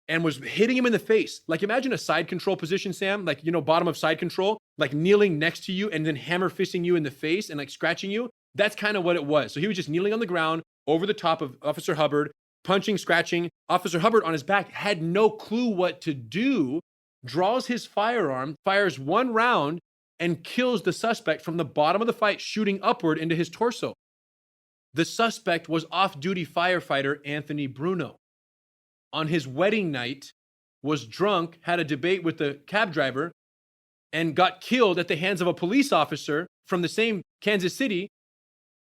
and was hitting him in the face. Like, imagine a side control position, Sam, like, bottom of side control, like kneeling next to you and then hammer fisting you in the face and like scratching you. That's kind of what it was. So he was just kneeling on the ground over the top of Officer Hubbard, punching, scratching. Officer Hubbard on his back had no clue what to do, draws his firearm, fires one round, and kills the suspect from the bottom of the fight, shooting upward into his torso. The suspect was off-duty firefighter Anthony Bruno. On his wedding night, was drunk, had a debate with the cab driver, and got killed at the hands of a police officer from the same Kansas City.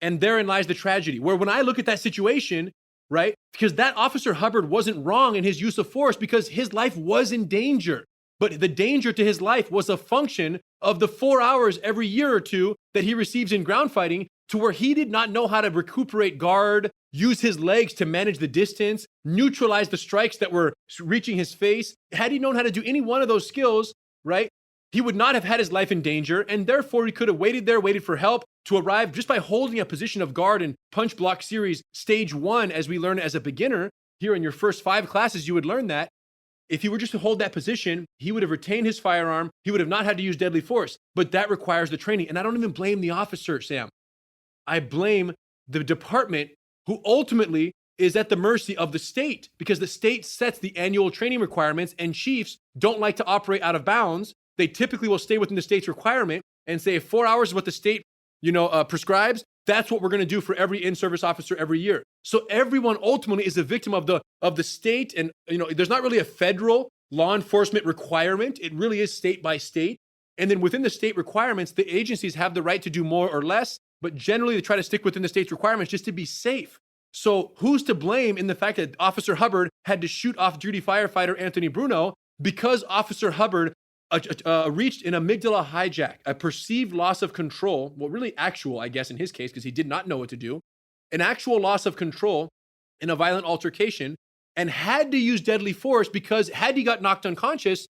And therein lies the tragedy, where when I look at that situation, right, because that Officer Hubbard wasn't wrong in his use of force because his life was in danger. But the danger to his life was a function of the 4 hours every year or two that he receives in ground fighting, to where he did not know how to recuperate guard, use his legs to manage the distance, neutralize the strikes that were reaching his face. Had he known how to do any one of those skills, right, he would not have had his life in danger, and therefore he could have waited there, waited for help to arrive just by holding a position of guard in punch block series stage 1, as we learn as a beginner. Here in your first 5 classes, you would learn that. If he were just to hold that position, he would have retained his firearm. He would have not had to use deadly force, but that requires the training. And I don't even blame the officer, Sam. I blame the department, who ultimately is at the mercy of the state, because the state sets the annual training requirements, and chiefs don't like to operate out of bounds. They typically will stay within the state's requirement and say, if 4 hours is what the state, prescribes, that's what we're going to do for every in-service officer every year. So everyone ultimately is a victim of the state. And, there's not really a federal law enforcement requirement. It really is state by state. And then within the state requirements, the agencies have the right to do more or less, but generally they try to stick within the state's requirements just to be safe. So who's to blame in the fact that Officer Hubbard had to shoot off-duty firefighter Anthony Bruno because Officer Hubbard reached an amygdala hijack, a perceived loss of control, well, really actual, I guess, in his case, because he did not know what to do, an actual loss of control in a violent altercation, and had to use deadly force because had he got knocked unconscious,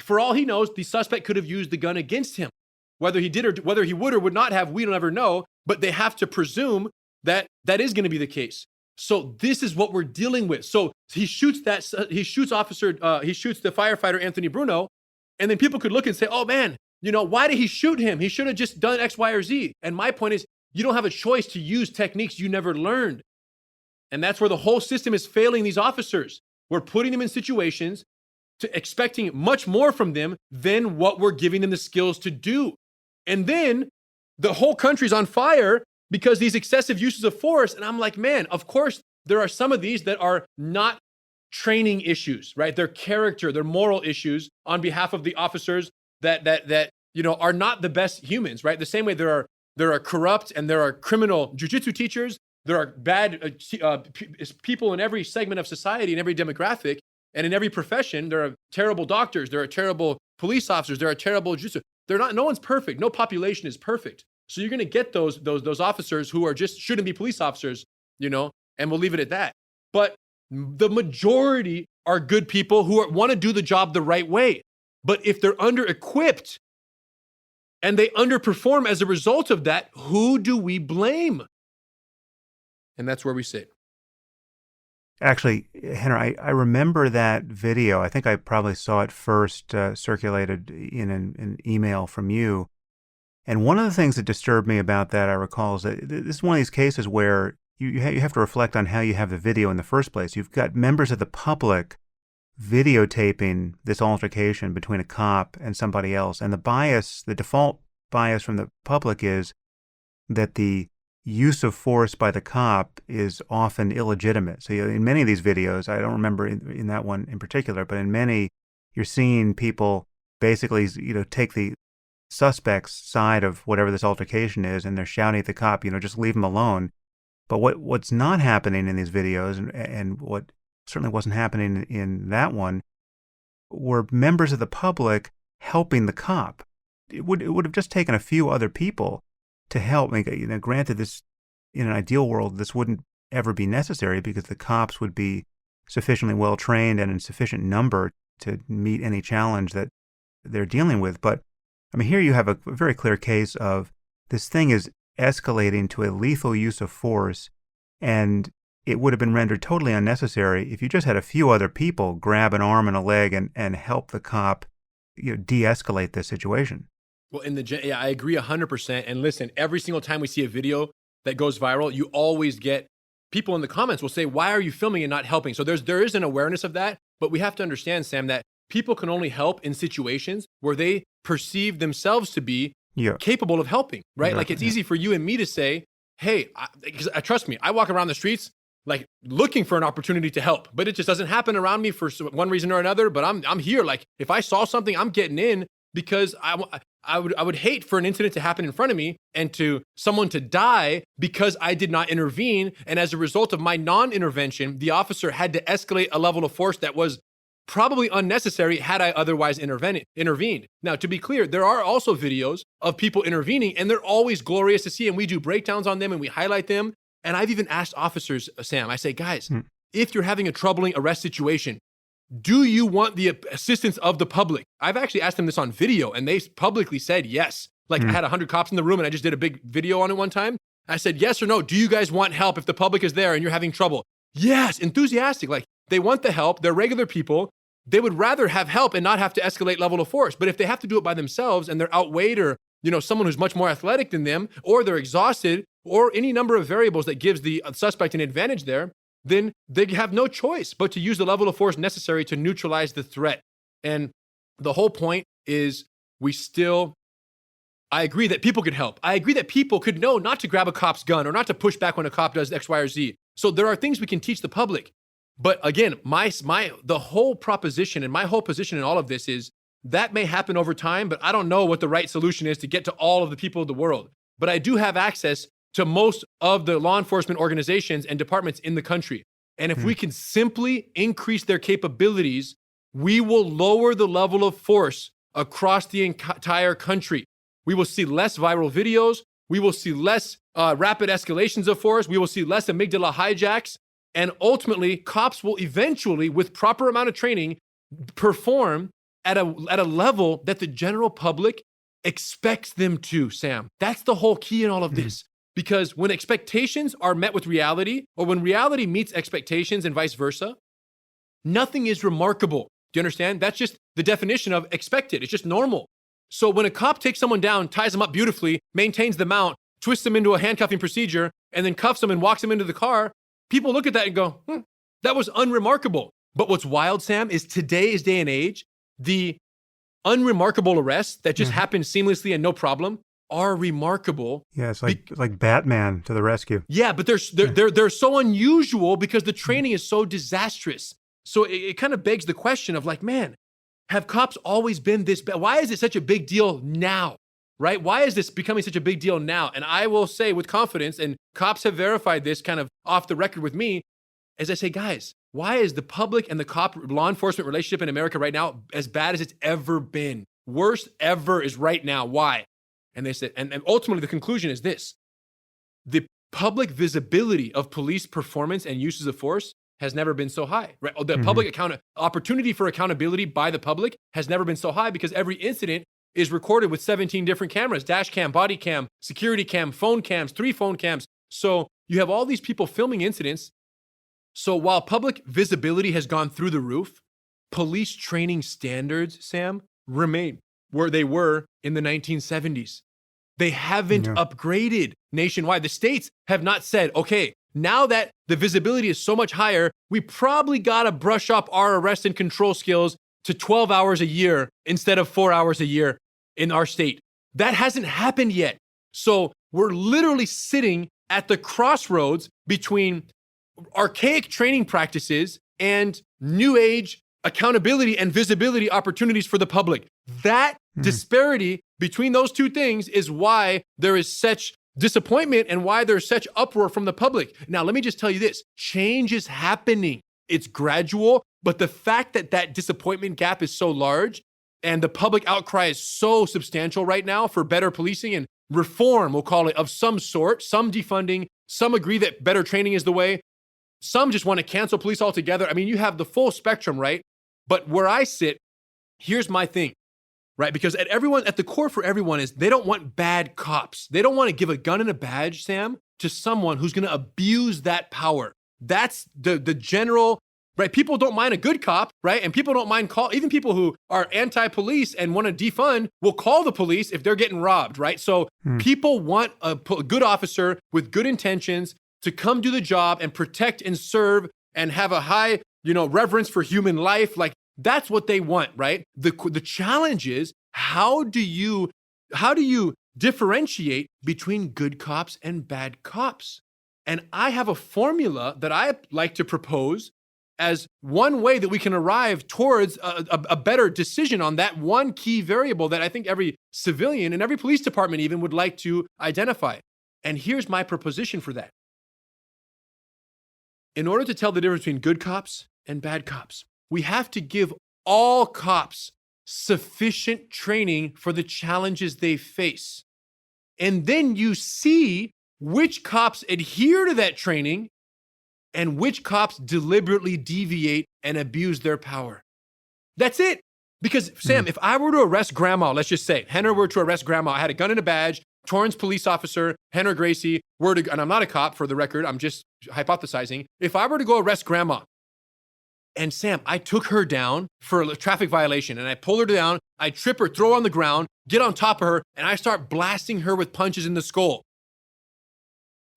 for all he knows, the suspect could have used the gun against him. Whether he did or whether he would or would not have, we don't ever know, but they have to presume that that is going to be the case. So this is what we're dealing with. So he shoots the firefighter Anthony Bruno, and then people could look and say, oh man, why did he shoot him? He should have just done X, Y, or Z. And my point is, you don't have a choice to use techniques you never learned. And that's where the whole system is failing these officers. We're putting them in situations to expecting much more from them than what we're giving them the skills to do. And then the whole country's on fire because these excessive uses of force. And I'm like, man, of course, there are some of these that are not training issues, right? They're character, they're moral issues on behalf of the officers that are not the best humans, right? The same way there are corrupt and there are criminal jiu-jitsu teachers, there are bad people in every segment of society, in every demographic, and in every profession. There are terrible doctors, there are terrible police officers, there are terrible jiu-jitsu. No one's perfect. No population is perfect. So you're going to get those officers who are just shouldn't be police officers, and we'll leave it at that. But the majority are good people who want to do the job the right way. But if they're under-equipped and they underperform as a result of that, who do we blame? And that's where we sit. Actually, Henry, I remember that video. I think I probably saw it first circulated in an email from you. And one of the things that disturbed me about that, I recall, is that this is one of these cases where you have to reflect on how you have the video in the first place. You've got members of the public videotaping this altercation between a cop and somebody else. And the default bias from the public is that the use of force by the cop is often illegitimate. So in many of these videos, I don't remember in that one in particular, but in many, you're seeing people basically, take the suspect's side of whatever this altercation is, and they're shouting at the cop, just leave him alone. But what's not happening in these videos, and what certainly wasn't happening in that one, were members of the public helping the cop. It would have just taken a few other people to help. Granted, this in an ideal world, this wouldn't ever be necessary because the cops would be sufficiently well trained and in sufficient number to meet any challenge that they're dealing with. But here you have a very clear case of this thing is escalating to a lethal use of force, and it would have been rendered totally unnecessary if you just had a few other people grab an arm and a leg and help the cop de-escalate this situation. Well, I agree 100%. And listen, every single time we see a video that goes viral, you always get people in the comments will say, why are you filming and not helping? So there is an awareness of that, but we have to understand, Sam, that people can only help in situations where they perceive themselves to be capable of helping, right? Like it's easy for you and me to say, hey, because trust me, I walk around the streets like looking for an opportunity to help, but it just doesn't happen around me for one reason or another. But I'm here. Like if I saw something, I'm getting in because I would hate for an incident to happen in front of me and someone to die because I did not intervene. And as a result of my non-intervention, the officer had to escalate a level of force that was probably unnecessary had I otherwise intervened. Now, to be clear, there are also videos of people intervening, and they're always glorious to see, and we do breakdowns on them and we highlight them. And I've even asked officers, Sam, I say, guys, if you're having a troubling arrest situation, do you want the assistance of the public? I've actually asked them this on video, and they publicly said yes. Like I had 100 cops in the room, and I just did a big video on it one time. I said, yes or no, do you guys want help if the public is there and you're having trouble? Yes, enthusiastic. Like they want the help. They're regular people. They would rather have help and not have to escalate level of force. But if they have to do it by themselves and they're outweighed, or someone who's much more athletic than them, or they're exhausted, or any number of variables that gives the suspect an advantage there, then they have no choice but to use the level of force necessary to neutralize the threat. And the whole point is I agree that people could help. I agree that people could know not to grab a cop's gun or not to push back when a cop does X, Y, or Z. So there are things we can teach the public. But again, the whole proposition and my whole position in all of this is that may happen over time, but I don't know what the right solution is to get to all of the people of the world. But I do have access to most of the law enforcement organizations and departments in the country. And if we can simply increase their capabilities, we will lower the level of force across the entire country. We will see less viral videos. We will see less rapid escalations of force. We will see less amygdala hijacks. And ultimately, cops will eventually, with proper amount of training, perform at a level that the general public expects them to, Sam. That's the whole key in all of this. Because when expectations are met with reality, or when reality meets expectations and vice versa, nothing is remarkable. Do you understand? That's just the definition of expected. It's just normal. So when a cop takes someone down, ties them up beautifully, maintains the mount, twists them into a handcuffing procedure, and then cuffs them and walks them into the car, people look at that and go, that was unremarkable. But what's wild, Sam, is today's day and age, the unremarkable arrests that just happen seamlessly and no problem are remarkable. Yeah, it's like Batman to the rescue. Yeah, but they're so unusual because the training is so disastrous. So it kind of begs the question of like, man, have cops always been this bad? Why is it such a big deal now, right? Why is this becoming such a big deal now? And I will say with confidence, and cops have verified this kind of off the record with me, as I say, guys, why is the public and the cop law enforcement relationship in America right now as bad as it's ever been? Worst ever is right now. Why? And they said, and ultimately the conclusion is this: the public visibility of police performance and uses of force has never been so high, right? The public opportunity for accountability by the public has never been so high because every incident is recorded with 17 different cameras: dash cam, body cam, security cam, phone cams, 3 phone cams. So you have all these people filming incidents. So while public visibility has gone through the roof, police training standards, Sam, remain where they were in the 1970s. They haven't upgraded nationwide. The states have not said, okay, now that the visibility is so much higher, we probably got to brush up our arrest and control skills to 12 hours a year instead of 4 hours a year in our state. That hasn't happened yet. So we're literally sitting at the crossroads between archaic training practices and new age accountability and visibility opportunities for the public. That disparity between those two things is why there is such disappointment and why there's such uproar from the public. Now, let me just tell you this: change is happening. It's gradual, but the fact that that disappointment gap is so large and the public outcry is so substantial right now for better policing and reform, we'll call it, of some sort, some defunding, some agree that better training is the way, some just want to cancel police altogether. I mean, you have the full spectrum, right? But where I sit, here's my thing, right? Because at the core for everyone is they don't want bad cops. They don't want to give a gun and a badge, Sam, to someone who's going to abuse that power. That's the general, right? People don't mind a good cop, right? And people don't mind even people who are anti-police and want to defund will call the police if they're getting robbed, right? So people want a good officer with good intentions to come do the job and protect and serve and have a high, reverence for human life. Like that's what they want, right? The challenge is how do you differentiate between good cops and bad cops? And I have a formula that I like to propose as one way that we can arrive towards a better decision on that one key variable that I think every civilian and every police department even would like to identify. And here's my proposition for that. In order to tell the difference between good cops and bad cops, we have to give all cops sufficient training for the challenges they face. And then you see which cops adhere to that training and which cops deliberately deviate and abuse their power. That's it. Because Sam, if I were to arrest grandma, let's just say Rener were to arrest grandma, I had a gun and a badge, Torrance police officer, Rener Gracie were to, and I'm not a cop for the record, I'm just hypothesizing. If I were to go arrest grandma and Sam, I took her down for a traffic violation and I pull her down, I trip her, throw her on the ground, get on top of her, and I start blasting her with punches in the skull.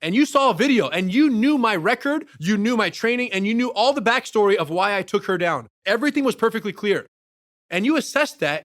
And you saw a video and you knew my record, you knew my training, and you knew all the backstory of why I took her down. Everything was perfectly clear. And you assessed that,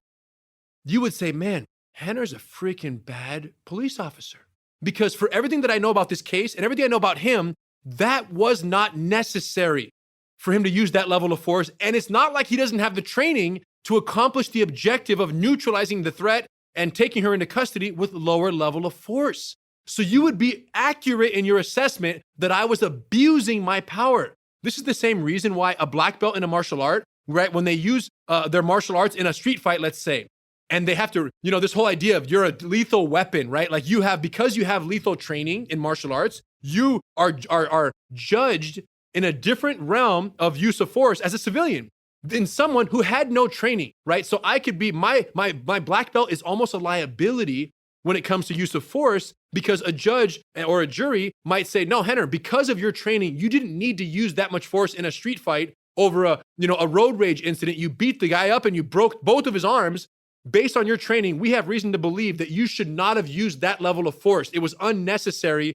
you would say, man, Rener's a freaking bad police officer. Because for everything that I know about this case and everything I know about him, that was not necessary for him to use that level of force. And it's not like he doesn't have the training to accomplish the objective of neutralizing the threat and taking her into custody with lower level of force. So you would be accurate in your assessment that I was abusing my power. This is the same reason why a black belt in a martial art, right, when they use their martial arts in a street fight, let's say, and they have to, this whole idea of you're a lethal weapon, right? Like because you have lethal training in martial arts, you are judged in a different realm of use of force as a civilian than someone who had no training, right? So I could be, my black belt is almost a liability when it comes to use of force, because a judge or a jury might say, no, Rener, because of your training, you didn't need to use that much force in a street fight over a road rage incident. You beat the guy up and you broke both of his arms. Based on your training, we have reason to believe that you should not have used that level of force. It was unnecessary,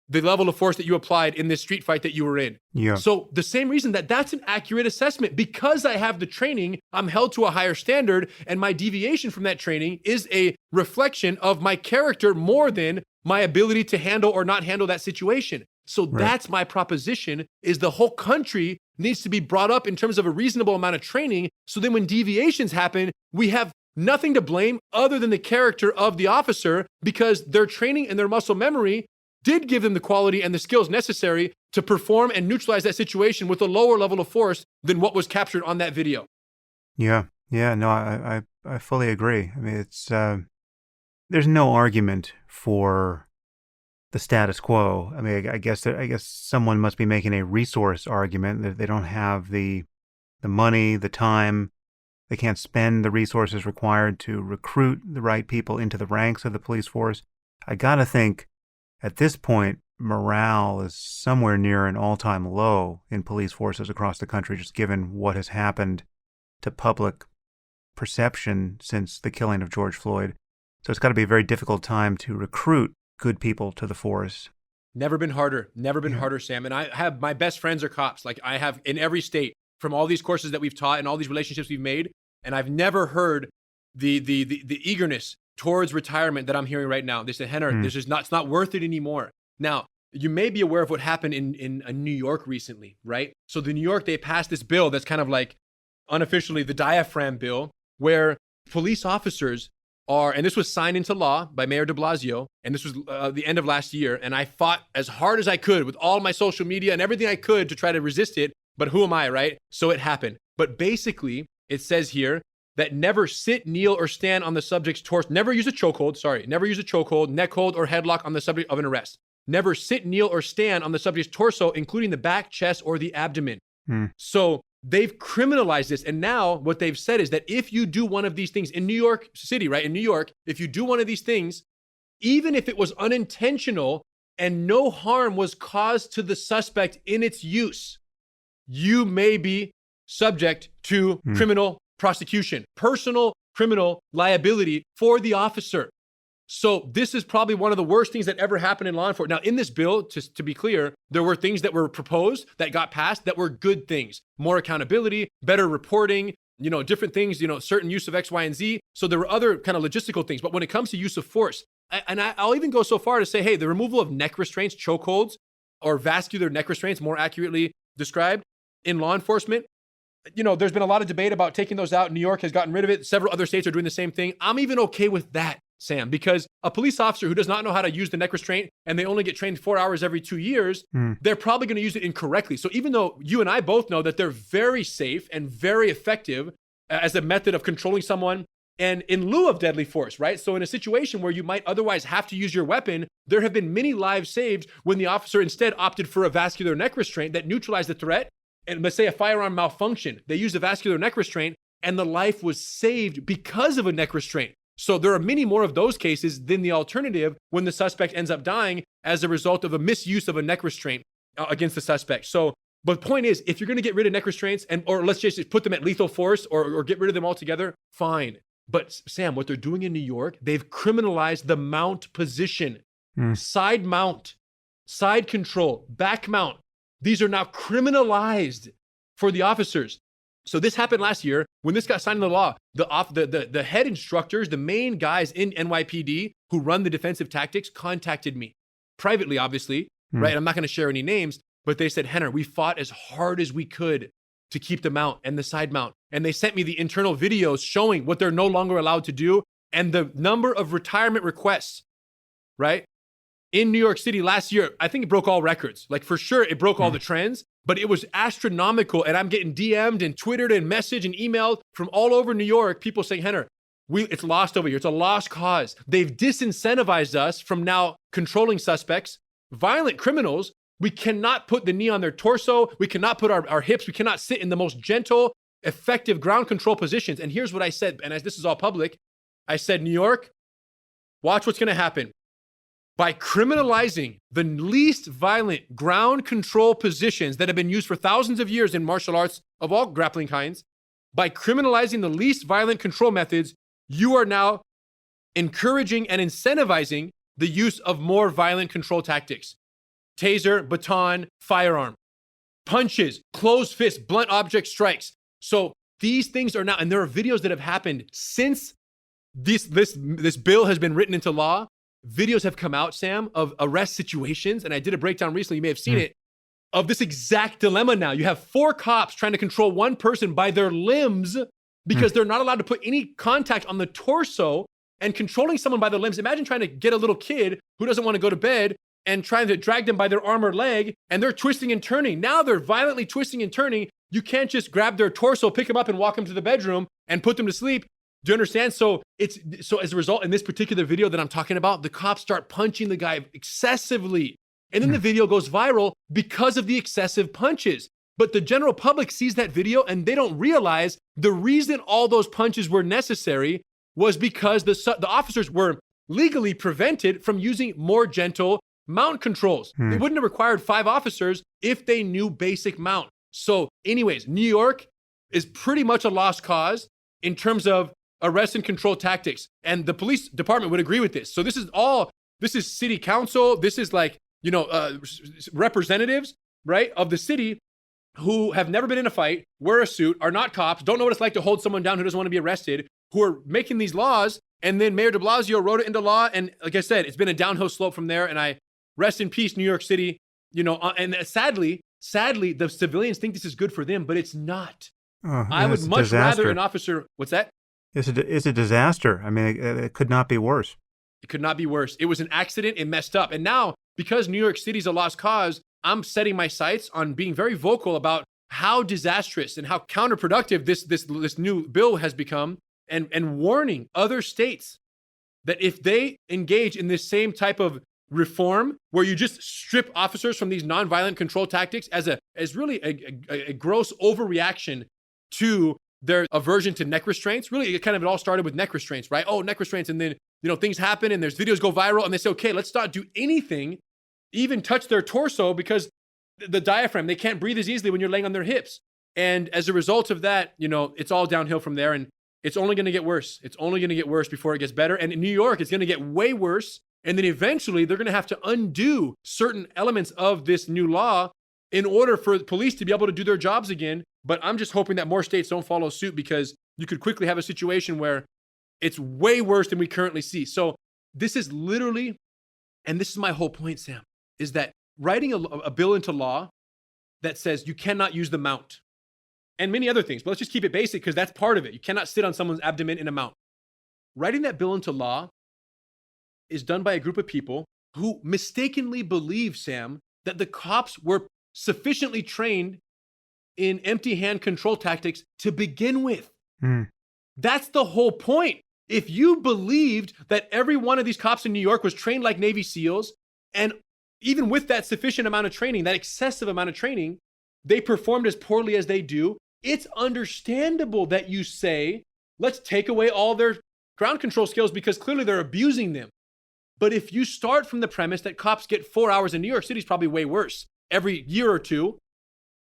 the level of force that you applied in this street fight that you were in. Yeah. So the same reason that's an accurate assessment. Because I have the training, I'm held to a higher standard, and my deviation from that training is a reflection of my character more than my ability to handle or not handle that situation. So That's my proposition, is the whole country needs to be brought up in terms of a reasonable amount of training. So then when deviations happen, we have nothing to blame other than the character of the officer, because their training and their muscle memory did give them the quality and the skills necessary to perform and neutralize that situation with a lower level of force than what was captured on that video. Yeah. No, I fully agree. I mean, it's there's no argument for the status quo. I mean, I guess someone must be making a resource argument that they don't have the money, the time. They can't spend the resources required to recruit the right people into the ranks of the police force. I gotta think, at this point, morale is somewhere near an all-time low in police forces across the country, just given what has happened to public perception since the killing of George Floyd. So it's got to be a very difficult time to recruit good people to the force. Never been harder, Sam. And I have, my best friends are cops. Like I have in every state, from all these courses that we've taught and all these relationships we've made. And I've never heard the eagerness towards retirement that I'm hearing right now. They said, Rener, it's not worth it anymore. Now, you may be aware of what happened in New York recently, right? So the New York, they passed this bill that's kind of like unofficially the diaphragm bill, where police officers are, and this was signed into law by Mayor de Blasio, and this was the end of last year, and I fought as hard as I could with all my social media and everything I could to try to resist it, but who am I, right? So it happened. But basically, it says here that never sit, kneel, or stand on the subject's torso. Never use a chokehold, neck hold, or headlock on the subject of an arrest. Never sit, kneel, or stand on the subject's torso, including the back, chest, or the abdomen. So they've criminalized this. And now what they've said is that if you do one of these things in New York City, right? In New York, if you do one of these things, even if it was unintentional and no harm was caused to the suspect in its use, you may be subject to criminal prosecution, personal criminal liability for the officer. So this is probably one of the worst things that ever happened in law enforcement. Now, in this bill, to be clear, there were things that were proposed that got passed that were good things. More accountability, better reporting, different things, certain use of X, Y, and Z. So there were other kind of logistical things. But when it comes to use of force, I'll even go so far to say, hey, the removal of neck restraints, chokeholds, or vascular neck restraints, more accurately described, in law enforcement, there's been a lot of debate about taking those out. New York has gotten rid of it. Several other states are doing the same thing. I'm even okay with that, Sam, because a police officer who does not know how to use the neck restraint and they only get trained 4 hours every 2 years, they're probably going to use it incorrectly. So even though you and I both know that they're very safe and very effective as a method of controlling someone and in lieu of deadly force, right? So in a situation where you might otherwise have to use your weapon, there have been many lives saved when the officer instead opted for a vascular neck restraint that neutralized the threat. And let's say a firearm malfunction, they used a vascular neck restraint and the life was saved because of a neck restraint. So there are many more of those cases than the alternative when the suspect ends up dying as a result of a misuse of a neck restraint against the suspect. So, but the point is, if you're going to get rid of neck restraints or let's just put them at lethal force or get rid of them altogether, fine. But Sam, what they're doing in New York, they've criminalized the mount position, side mount, side control, back mount. These are now criminalized for the officers. So this happened last year when this got signed into law. The head instructors, the main guys in NYPD who run the defensive tactics contacted me privately, obviously, right? I'm not going to share any names, but they said, Rener, we fought as hard as we could to keep the mount and the side mount. And they sent me the internal videos showing what they're no longer allowed to do and the number of retirement requests, right? In New York City last year, I think it broke all records. Like for sure, it broke all the trends, but it was astronomical. And I'm getting DM'd and Twittered and messaged and emailed from all over New York, people saying, Rener, it's lost over here. It's a lost cause. They've disincentivized us from now controlling suspects, violent criminals. We cannot put the knee on their torso. We cannot put our hips. We cannot sit in the most gentle, effective ground control positions. And here's what I said, and as this is all public, I said, New York, watch what's going to happen. By criminalizing the least violent ground control positions that have been used for thousands of years in martial arts of all grappling kinds, by criminalizing the least violent control methods, you are now encouraging and incentivizing the use of more violent control tactics. Taser, baton, firearm, punches, closed fist, blunt object strikes. So these things are now, and there are videos that have happened since this bill has been written into law. Videos have come out, Sam, of arrest situations, and I did a breakdown recently, you may have seen it, of this exact dilemma now. You have 4 cops trying to control one person by their limbs because they're not allowed to put any contact on the torso, and controlling someone by their limbs. Imagine trying to get a little kid who doesn't want to go to bed and trying to drag them by their arm or leg, and they're twisting and turning. Now they're violently twisting and turning. You can't just grab their torso, pick them up and walk them to the bedroom and put them to sleep. Do you understand? So as a result, in this particular video that I'm talking about, the cops start punching the guy excessively. And then the video goes viral because of the excessive punches. But the general public sees that video and they don't realize the reason all those punches were necessary was because the officers were legally prevented from using more gentle mount controls. They wouldn't have required 5 officers if they knew basic mount. So anyways, New York is pretty much a lost cause in terms of arrest and control tactics. And the police department would agree with this. So this is city council. This is like, representatives, right, of the city who have never been in a fight, wear a suit, are not cops, don't know what it's like to hold someone down who doesn't want to be arrested, who are making these laws. And then Mayor de Blasio wrote it into law. And like I said, it's been a downhill slope from there. And I rest in peace, New York City, and sadly, the civilians think this is good for them, but it's not. I would much rather an officer, what's that? It's a disaster. I mean, it could not be worse. It could not be worse. It was an accident. It messed up. And now, because New York City's a lost cause, I'm setting my sights on being very vocal about how disastrous and how counterproductive this new bill has become, and warning other states that if they engage in this same type of reform where you just strip officers from these nonviolent control tactics as really a gross overreaction to their aversion to neck restraints. Really, it all started with neck restraints, right? Oh, neck restraints. And then, things happen and there's videos go viral and they say, okay, let's not do anything, even touch their torso, because the diaphragm, they can't breathe as easily when you're laying on their hips. And as a result of that, it's all downhill from there. And it's only going to get worse. It's only going to get worse before it gets better. And in New York, it's going to get way worse. And then eventually they're going to have to undo certain elements of this new law in order for police to be able to do their jobs again. But I'm just hoping that more states don't follow suit, because you could quickly have a situation where it's way worse than we currently see. So this is literally, and this is my whole point, Sam, is that writing a bill into law that says you cannot use the mount and many other things, but let's just keep it basic because that's part of it. You cannot sit on someone's abdomen in a mount. Writing that bill into law is done by a group of people who mistakenly believe, Sam, that the cops were sufficiently trained in empty hand control tactics to begin with. That's the whole point. If you believed that every one of these cops in New York was trained like Navy SEALs, and even with that sufficient amount of training, that excessive amount of training, they performed as poorly as they do, it's understandable that you say, let's take away all their ground control skills because clearly they're abusing them. But if you start from the premise that cops get 4 hours in New York City is probably way worse every year or two,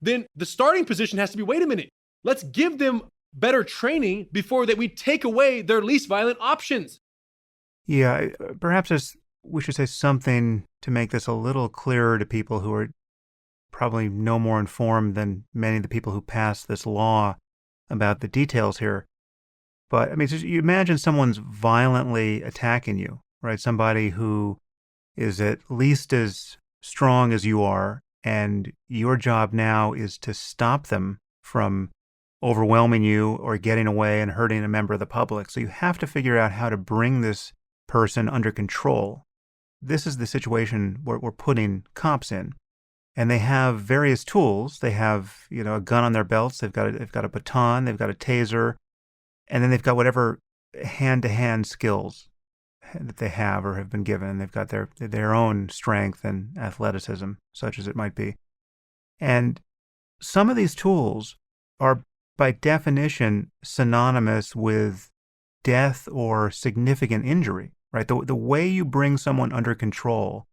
then the starting position has to be, wait a minute, let's give them better training before that we take away their least violent options. Yeah, perhaps we should say something to make this a little clearer to people who are probably no more informed than many of the people who passed this law about the details here. But I mean, you imagine someone's violently attacking you, right? Somebody who is at least as strong as you are, and your job now is to stop them from overwhelming you or getting away and hurting a member of the public. So you have to figure out how to bring this person under control. This is the situation we're putting cops in. And they have various tools. They have, a gun on their belts. They've got a baton. They've got a taser. And then they've got whatever hand-to-hand skills that they have or have been given. They've got their own strength and athleticism, such as it might be. And some of these tools are, by definition, synonymous with death or significant injury, right? The way you bring someone under control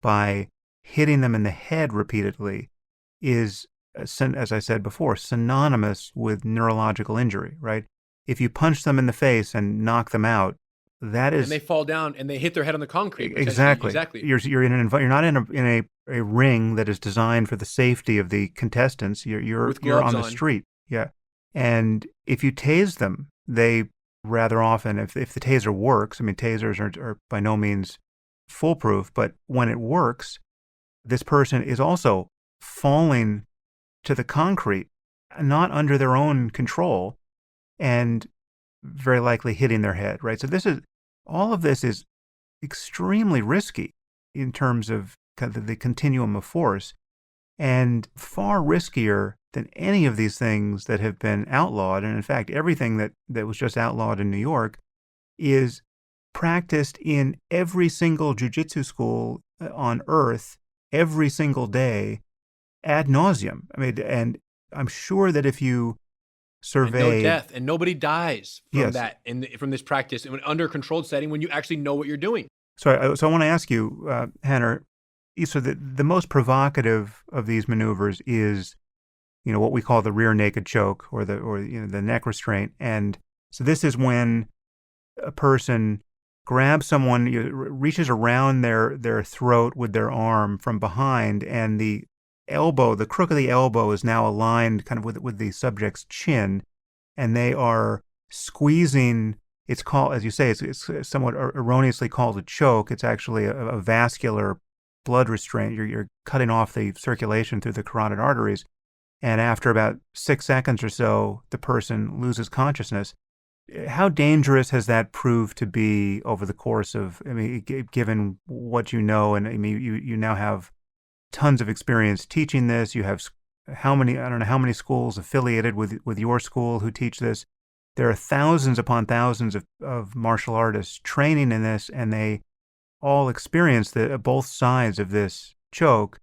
by hitting them in the head repeatedly is, as I said before, synonymous with neurological injury, right? If you punch them in the face and knock them out, that is... And they fall down and they hit their head on the concrete. Exactly. Exactly. You're not in a ring that is designed for the safety of the contestants. You're on the street. Yeah. And if you tase them, they rather often, if the taser works, I mean, tasers are by no means foolproof, but when it works, this person is also falling to the concrete, not under their own control, and very likely hitting their head, right? So all of this is extremely risky in terms of kind of the continuum of force, and far riskier than any of these things that have been outlawed. And in fact, everything that was just outlawed in New York is practiced in every single jiu-jitsu school on earth every single day ad nauseum. I mean, and I'm sure that if you survey... No death, and nobody dies from Yes. that, from this practice, under a controlled setting when you actually know what you're doing. So I want to ask you, Rener, so the most provocative of these maneuvers is, what we call the rear naked choke or the neck restraint. And so this is when a person grabs someone, reaches around their throat with their arm from behind, and the crook of the elbow is now aligned kind of with the subject's chin, and they are squeezing. It's called, as you say, it's somewhat erroneously called a choke. It's actually a vascular blood restraint. You're cutting off the circulation through the carotid arteries, and after about 6 seconds or so, the person loses consciousness. How dangerous has that proved to be over the course of, given what you know, and you now have tons of experience teaching this. You have I don't know how many schools affiliated with your school who teach this. There are thousands upon thousands of martial artists training in this, and they all experience both sides of this choke.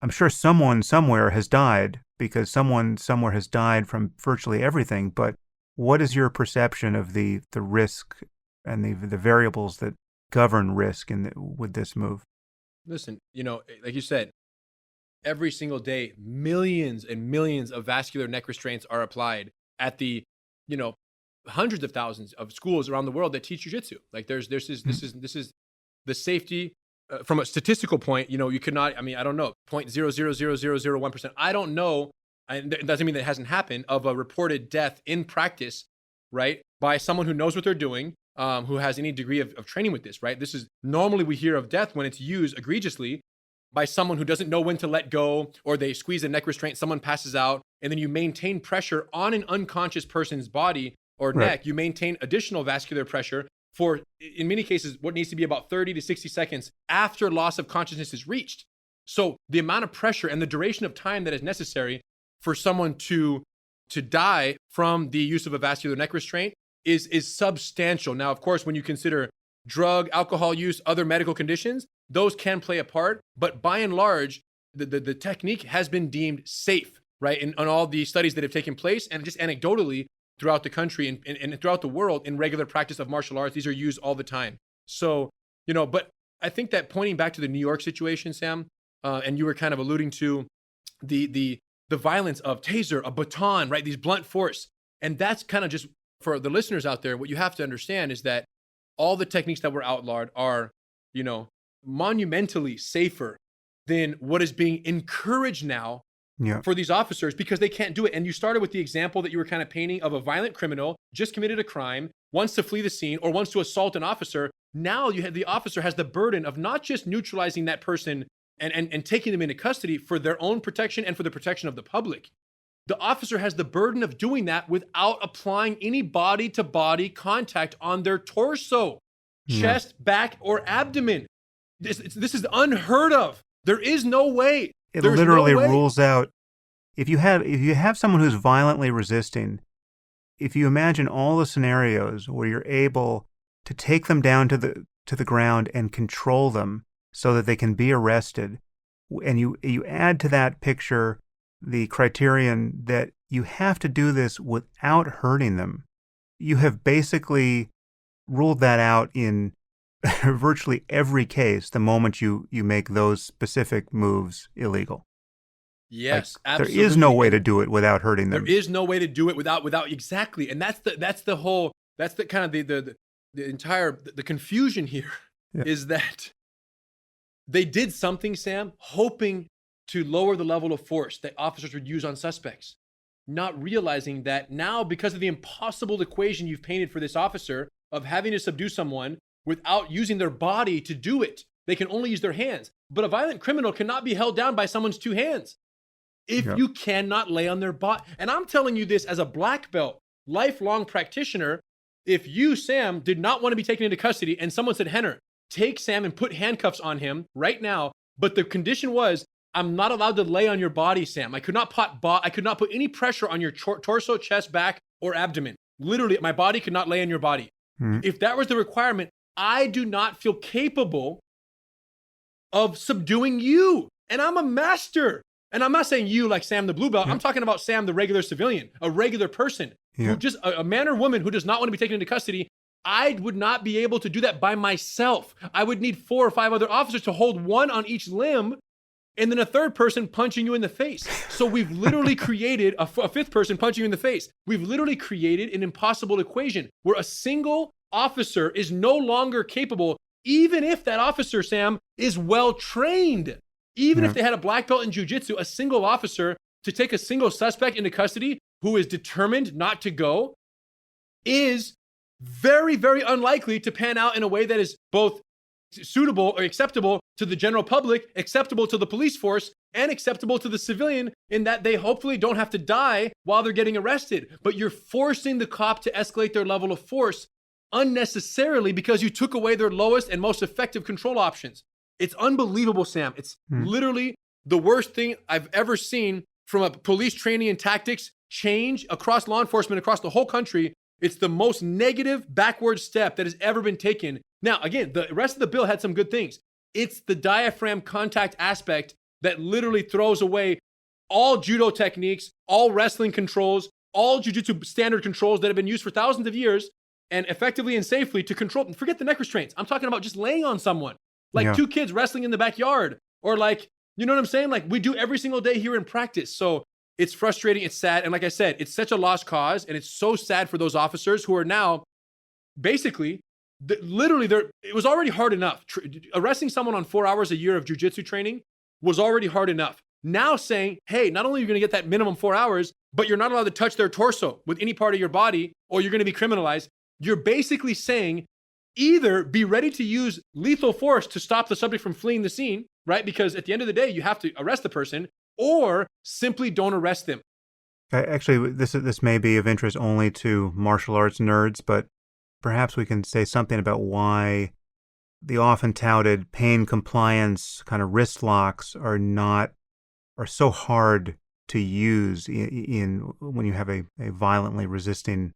I'm sure someone somewhere has died, because someone somewhere has died from virtually everything, but what is your perception of the risk and the variables that govern risk with this move? Listen, like you said, every single day, millions and millions of vascular neck restraints are applied at the, hundreds of thousands of schools around the world that teach jiu-jitsu. Like this is the safety from a statistical point. You could not. I don't know, 0.00001%. I don't know. And it doesn't mean that it hasn't happened, of a reported death in practice, right, by someone who knows what they're doing, who has any degree of training with this, right? This is normally, we hear of death when it's used egregiously by someone who doesn't know when to let go, or they squeeze a neck restraint, someone passes out, and then you maintain pressure on an unconscious person's body or neck. Right. You maintain additional vascular pressure for, in many cases, what needs to be about 30 to 60 seconds after loss of consciousness is reached. So the amount of pressure and the duration of time that is necessary for someone to die from the use of a vascular neck restraint is substantial. Now, of course, when you consider drug, alcohol use, other medical conditions, those can play a part. But by and large, the technique has been deemed safe, right? In on all the studies that have taken place, and just anecdotally throughout the country and throughout the world in regular practice of martial arts, these are used all the time. So, but I think that pointing back to the New York situation, Sam, and you were kind of alluding to the violence of taser, a baton, right? These blunt force. And that's kind of just for the listeners out there, what you have to understand is that all the techniques that were outlawed are, monumentally safer than what is being encouraged now for these officers because they can't do it. And you started with the example that you were kind of painting of a violent criminal just committed a crime, wants to flee the scene or wants to assault an officer. Now the officer has the burden of not just neutralizing that person and taking them into custody for their own protection and for the protection of the public. The officer has the burden of doing that without applying any body-to-body contact on their torso, chest, back, or abdomen. This is unheard of. There is no way. It literally rules out. If you have someone who's violently resisting, if you imagine all the scenarios where you're able to take them down to the ground and control them so that they can be arrested, and you add to that picture the criterion that you have to do this without hurting them, you have basically ruled that out in virtually every case the moment you make those specific moves illegal. Yes, absolutely. There is no way to do it without hurting them. There is no way to do it without exactly. And that's the kind of the entire confusion here is that they did something, Sam, hoping to lower the level of force that officers would use on suspects, not realizing that now, because of the impossible equation you've painted for this officer of having to subdue someone without using their body to do it, they can only use their hands. But a violent criminal cannot be held down by someone's two hands if you cannot lay on their body. And I'm telling you this as a black belt, lifelong practitioner. If you, Sam, did not want to be taken into custody and someone said, Rener, take Sam and put handcuffs on him right now, but the condition was, I'm not allowed to lay on your body, Sam. I could not put any pressure on your torso, chest, back, or abdomen. Literally, my body could not lay on your body. If that was the requirement, I do not feel capable of subduing you. And I'm a master. And I'm not saying you like Sam the blue belt. I'm talking about Sam the regular civilian, a regular person, who just a man or woman who does not want to be taken into custody. I would not be able to do that by myself. I would need 4 or 5 other officers to hold one on each limb and then a third person punching you in the face. So we've literally created a fifth person punching you in the face. We've literally created an impossible equation where a single officer is no longer capable, even if that officer, Sam, is well trained. Even if they had a black belt in jiu-jitsu, a single officer to take a single suspect into custody who is determined not to go is very, very unlikely to pan out in a way that is both suitable or acceptable to the general public, acceptable to the police force, and acceptable to the civilian in that they hopefully don't have to die while they're getting arrested. But you're forcing the cop to escalate their level of force unnecessarily because you took away their lowest and most effective control options. It's unbelievable, Sam. It's literally the worst thing I've ever seen from a police training and tactics change across law enforcement, across the whole country. It's the most negative backward step that has ever been taken. Now, again, the rest of the bill had some good things. It's the diaphragm contact aspect that literally throws away all judo techniques, all wrestling controls, all jiu-jitsu standard controls that have been used for thousands of years and effectively and safely to control. Forget the neck restraints. I'm talking about just laying on someone, like 2 kids wrestling in the backyard, or like, you know what I'm saying? Like we do every single day here in practice. So it's frustrating. It's sad. And like I said, it's such a lost cause. And it's so sad for those officers who are now basically, it was already hard enough. Arresting someone on 4 hours a year of jiu-jitsu training was already hard enough. Now saying, hey, not only are you going to get that minimum 4 hours, but you're not allowed to touch their torso with any part of your body, or you're going to be criminalized. You're basically saying either be ready to use lethal force to stop the subject from fleeing the scene, right? Because at the end of the day, you have to arrest the person, or simply don't arrest them. Actually, this may be of interest only to martial arts nerds, but perhaps we can say something about why the often touted pain compliance kind of wrist locks are so hard to use in when you have a violently resisting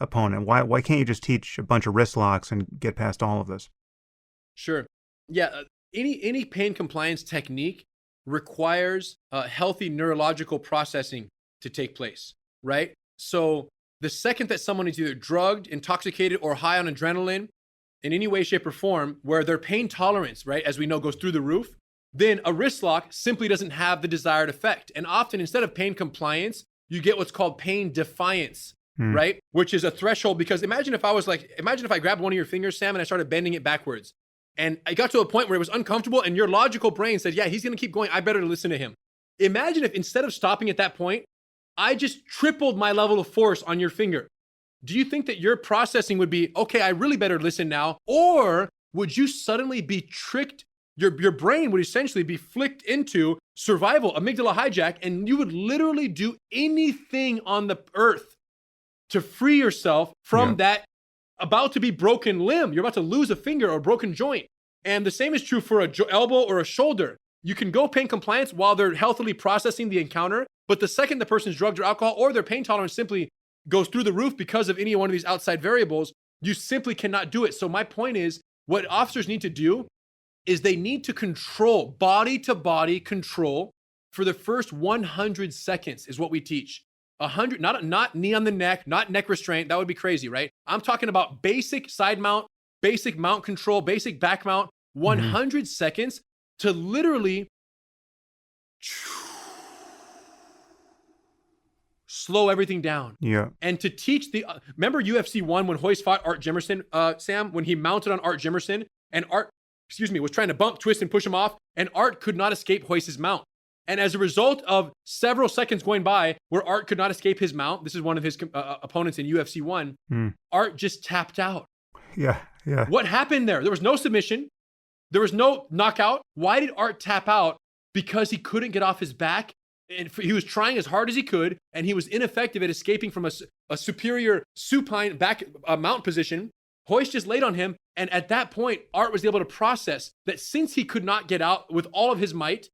opponent? Why can't you just teach a bunch of wrist locks and get past all of this? Sure. Yeah. Any pain compliance technique requires healthy neurological processing to take place, right? So the second that someone is either drugged, intoxicated, or high on adrenaline in any way, shape, or form, where their pain tolerance, right, as we know, goes through the roof, then a wrist lock simply doesn't have the desired effect. And often, instead of pain compliance, you get what's called pain defiance, right? Which is a threshold. Because imagine if I grabbed one of your fingers, Sam, and I started bending it backwards. And I got to a point where it was uncomfortable and your logical brain said, yeah, he's going to keep going. I better listen to him. Imagine if instead of stopping at that point, I just tripled my level of force on your finger. Do you think that your processing would be, okay, I really better listen now? Or would you suddenly be tricked? Your brain would essentially be flicked into survival, amygdala hijack, and you would literally do anything on the earth to free yourself from that about to be broken limb. You're about to lose a finger or a broken joint. And the same is true for a elbow or a shoulder. You can go pain compliance while they're healthily processing the encounter, but the second the person's drugged or alcohol or their pain tolerance simply goes through the roof because of any one of these outside variables, you simply cannot do it. So my point is, what officers need to do is they need to control, body-to-body control for the first 100 seconds is what we teach. 100, not knee on the neck, not neck restraint. That would be crazy, right? I'm talking about basic side mount, basic mount control, basic back mount, 100 seconds to literally slow everything down. Yeah. And to teach remember UFC 1 when Hoist fought Art Jimerson, Sam, when he mounted on Art Jimerson and Art, was trying to bump, twist, and push him off, and Art could not escape Hoist's mount. And as a result of several seconds going by where Art could not escape his mount, this is one of his opponents in UFC 1, Art just tapped out. Yeah. What happened there? There was no submission. There was no knockout. Why did Art tap out? Because he couldn't get off his back. And he was trying as hard as he could, and he was ineffective at escaping from a superior supine back mount position. Hoist just laid on him. And at that point, Art was able to process that since he could not get out with all of his might,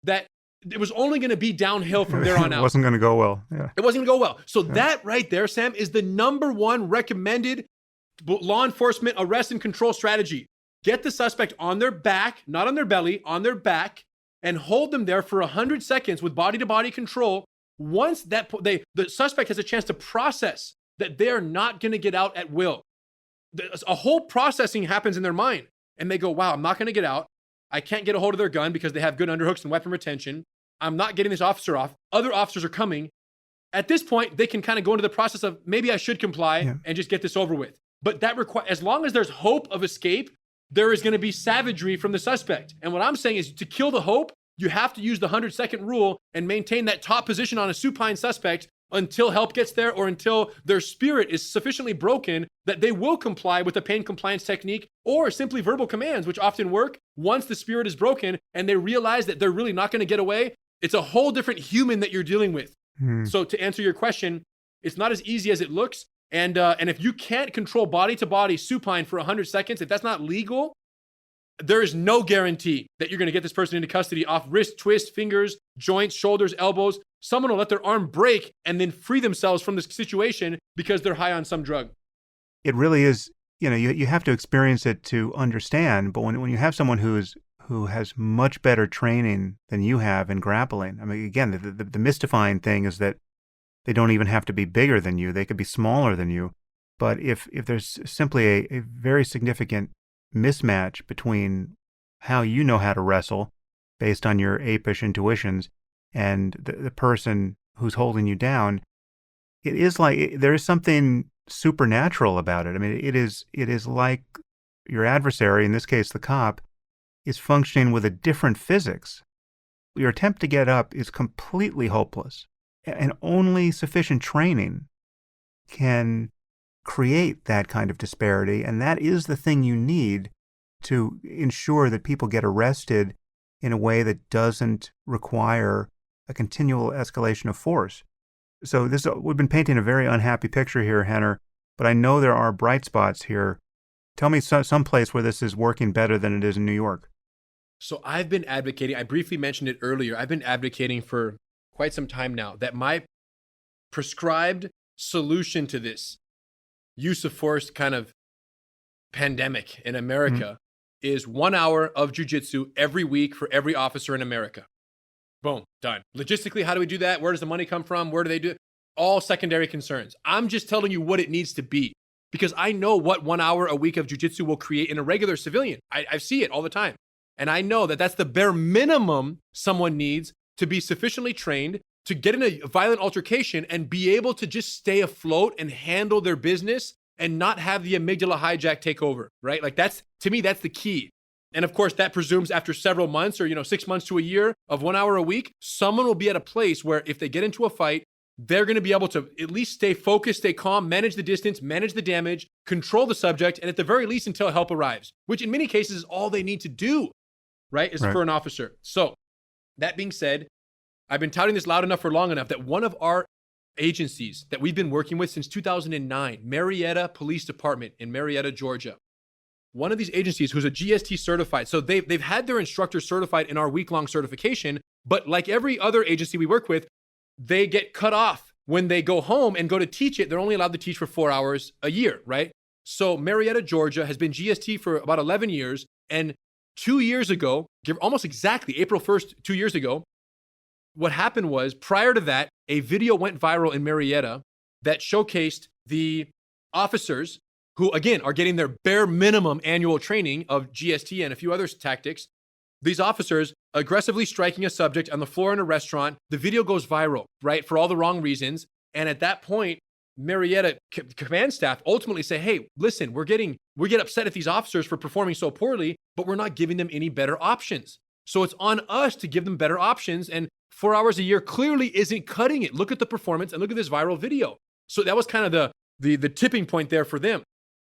that it was only going to be downhill from there on out. It wasn't going to go well. Yeah. It wasn't going to go well. So that right there, Sam, is the #1 recommended law enforcement arrest and control strategy. Get the suspect on their back, not on their belly, on their back, and hold them there for 100 seconds with body-to-body control. Once the suspect has a chance to process that they're not going to get out at will. A whole processing happens in their mind. And they go, wow, I'm not going to get out. I can't get a hold of their gun because they have good underhooks and weapon retention. I'm not getting this officer off. Other officers are coming. At this point, they can kind of go into the process of maybe I should comply and just get this over with. But that as long as there's hope of escape, there is going to be savagery from the suspect. And what I'm saying is to kill the hope, you have to use the 100-second rule and maintain that top position on a supine suspect until help gets there or until their spirit is sufficiently broken that they will comply with the pain compliance technique or simply verbal commands, which often work. Once the spirit is broken and they realize that they're really not going to get away, it's a whole different human that you're dealing with. So to answer your question, it's not as easy as it looks. And if you can't control body-to-body supine for 100 seconds, if that's not legal, there is no guarantee that you're going to get this person into custody off wrist, twist, fingers, joints, shoulders, elbows. Someone will let their arm break and then free themselves from this situation because they're high on some drug. It really is, you have to experience it to understand. But when you have someone who has much better training than you have in grappling, I mean, again, the mystifying thing is that they don't even have to be bigger than you. They could be smaller than you. But if there's simply a very significant mismatch between how you know how to wrestle based on your apish intuitions and the person who's holding you down, it is like there is something supernatural about it. I mean, it is like your adversary, in this case the cop, is functioning with a different physics. Your attempt to get up is completely hopeless, and only sufficient training can create that kind of disparity, and that is the thing you need to ensure that people get arrested in a way that doesn't require a continual escalation of force. So we've been painting a very unhappy picture here, Rener, but I know there are bright spots here. Tell me some place where this is working better than it is in New York. So I've been advocating, I briefly mentioned it earlier, I've been advocating for quite some time now that my prescribed solution to this use of force kind of pandemic in America is 1 hour of jujitsu every week for every officer in America. Boom, done. Logistically, how do we do that? Where does the money come from? Where do they do it? All secondary concerns. I'm just telling you what it needs to be because I know what 1 hour a week of jujitsu will create in a regular civilian. I see it all the time. And I know that that's the bare minimum someone needs to be sufficiently trained to get in a violent altercation and be able to just stay afloat and handle their business and not have the amygdala hijack take over, right? Like that's, to me, that's the key. And of course, that presumes after several months or, 6 months to a year of 1 hour a week, someone will be at a place where if they get into a fight, they're going to be able to at least stay focused, stay calm, manage the distance, manage the damage, control the subject, and at the very least until help arrives, which in many cases is all they need to do, right? Is for an officer. So that being said, I've been touting this loud enough for long enough that one of our agencies that we've been working with since 2009, Marietta Police Department in Marietta, Georgia. One of these agencies who's a GST certified. So they've had their instructors certified in our week-long certification, but like every other agency we work with, they get cut off when they go home and go to teach it. They're only allowed to teach for 4 hours a year, right? So Marietta, Georgia has been GST for about 11 years. And 2 years ago, almost exactly April 1st, 2 years ago, what happened was prior to that, a video went viral in Marietta that showcased the officers who, again, are getting their bare minimum annual training of GST and a few other tactics. These officers aggressively striking a subject on the floor in a restaurant. The video goes viral, right, for all the wrong reasons. And at that point, Marietta command staff ultimately say, hey, listen, we get upset at these officers for performing so poorly, but we're not giving them any better options. So it's on us to give them better options. And 4 hours a year clearly isn't cutting it. Look at the performance and look at this viral video. So that was kind of the tipping point there for them.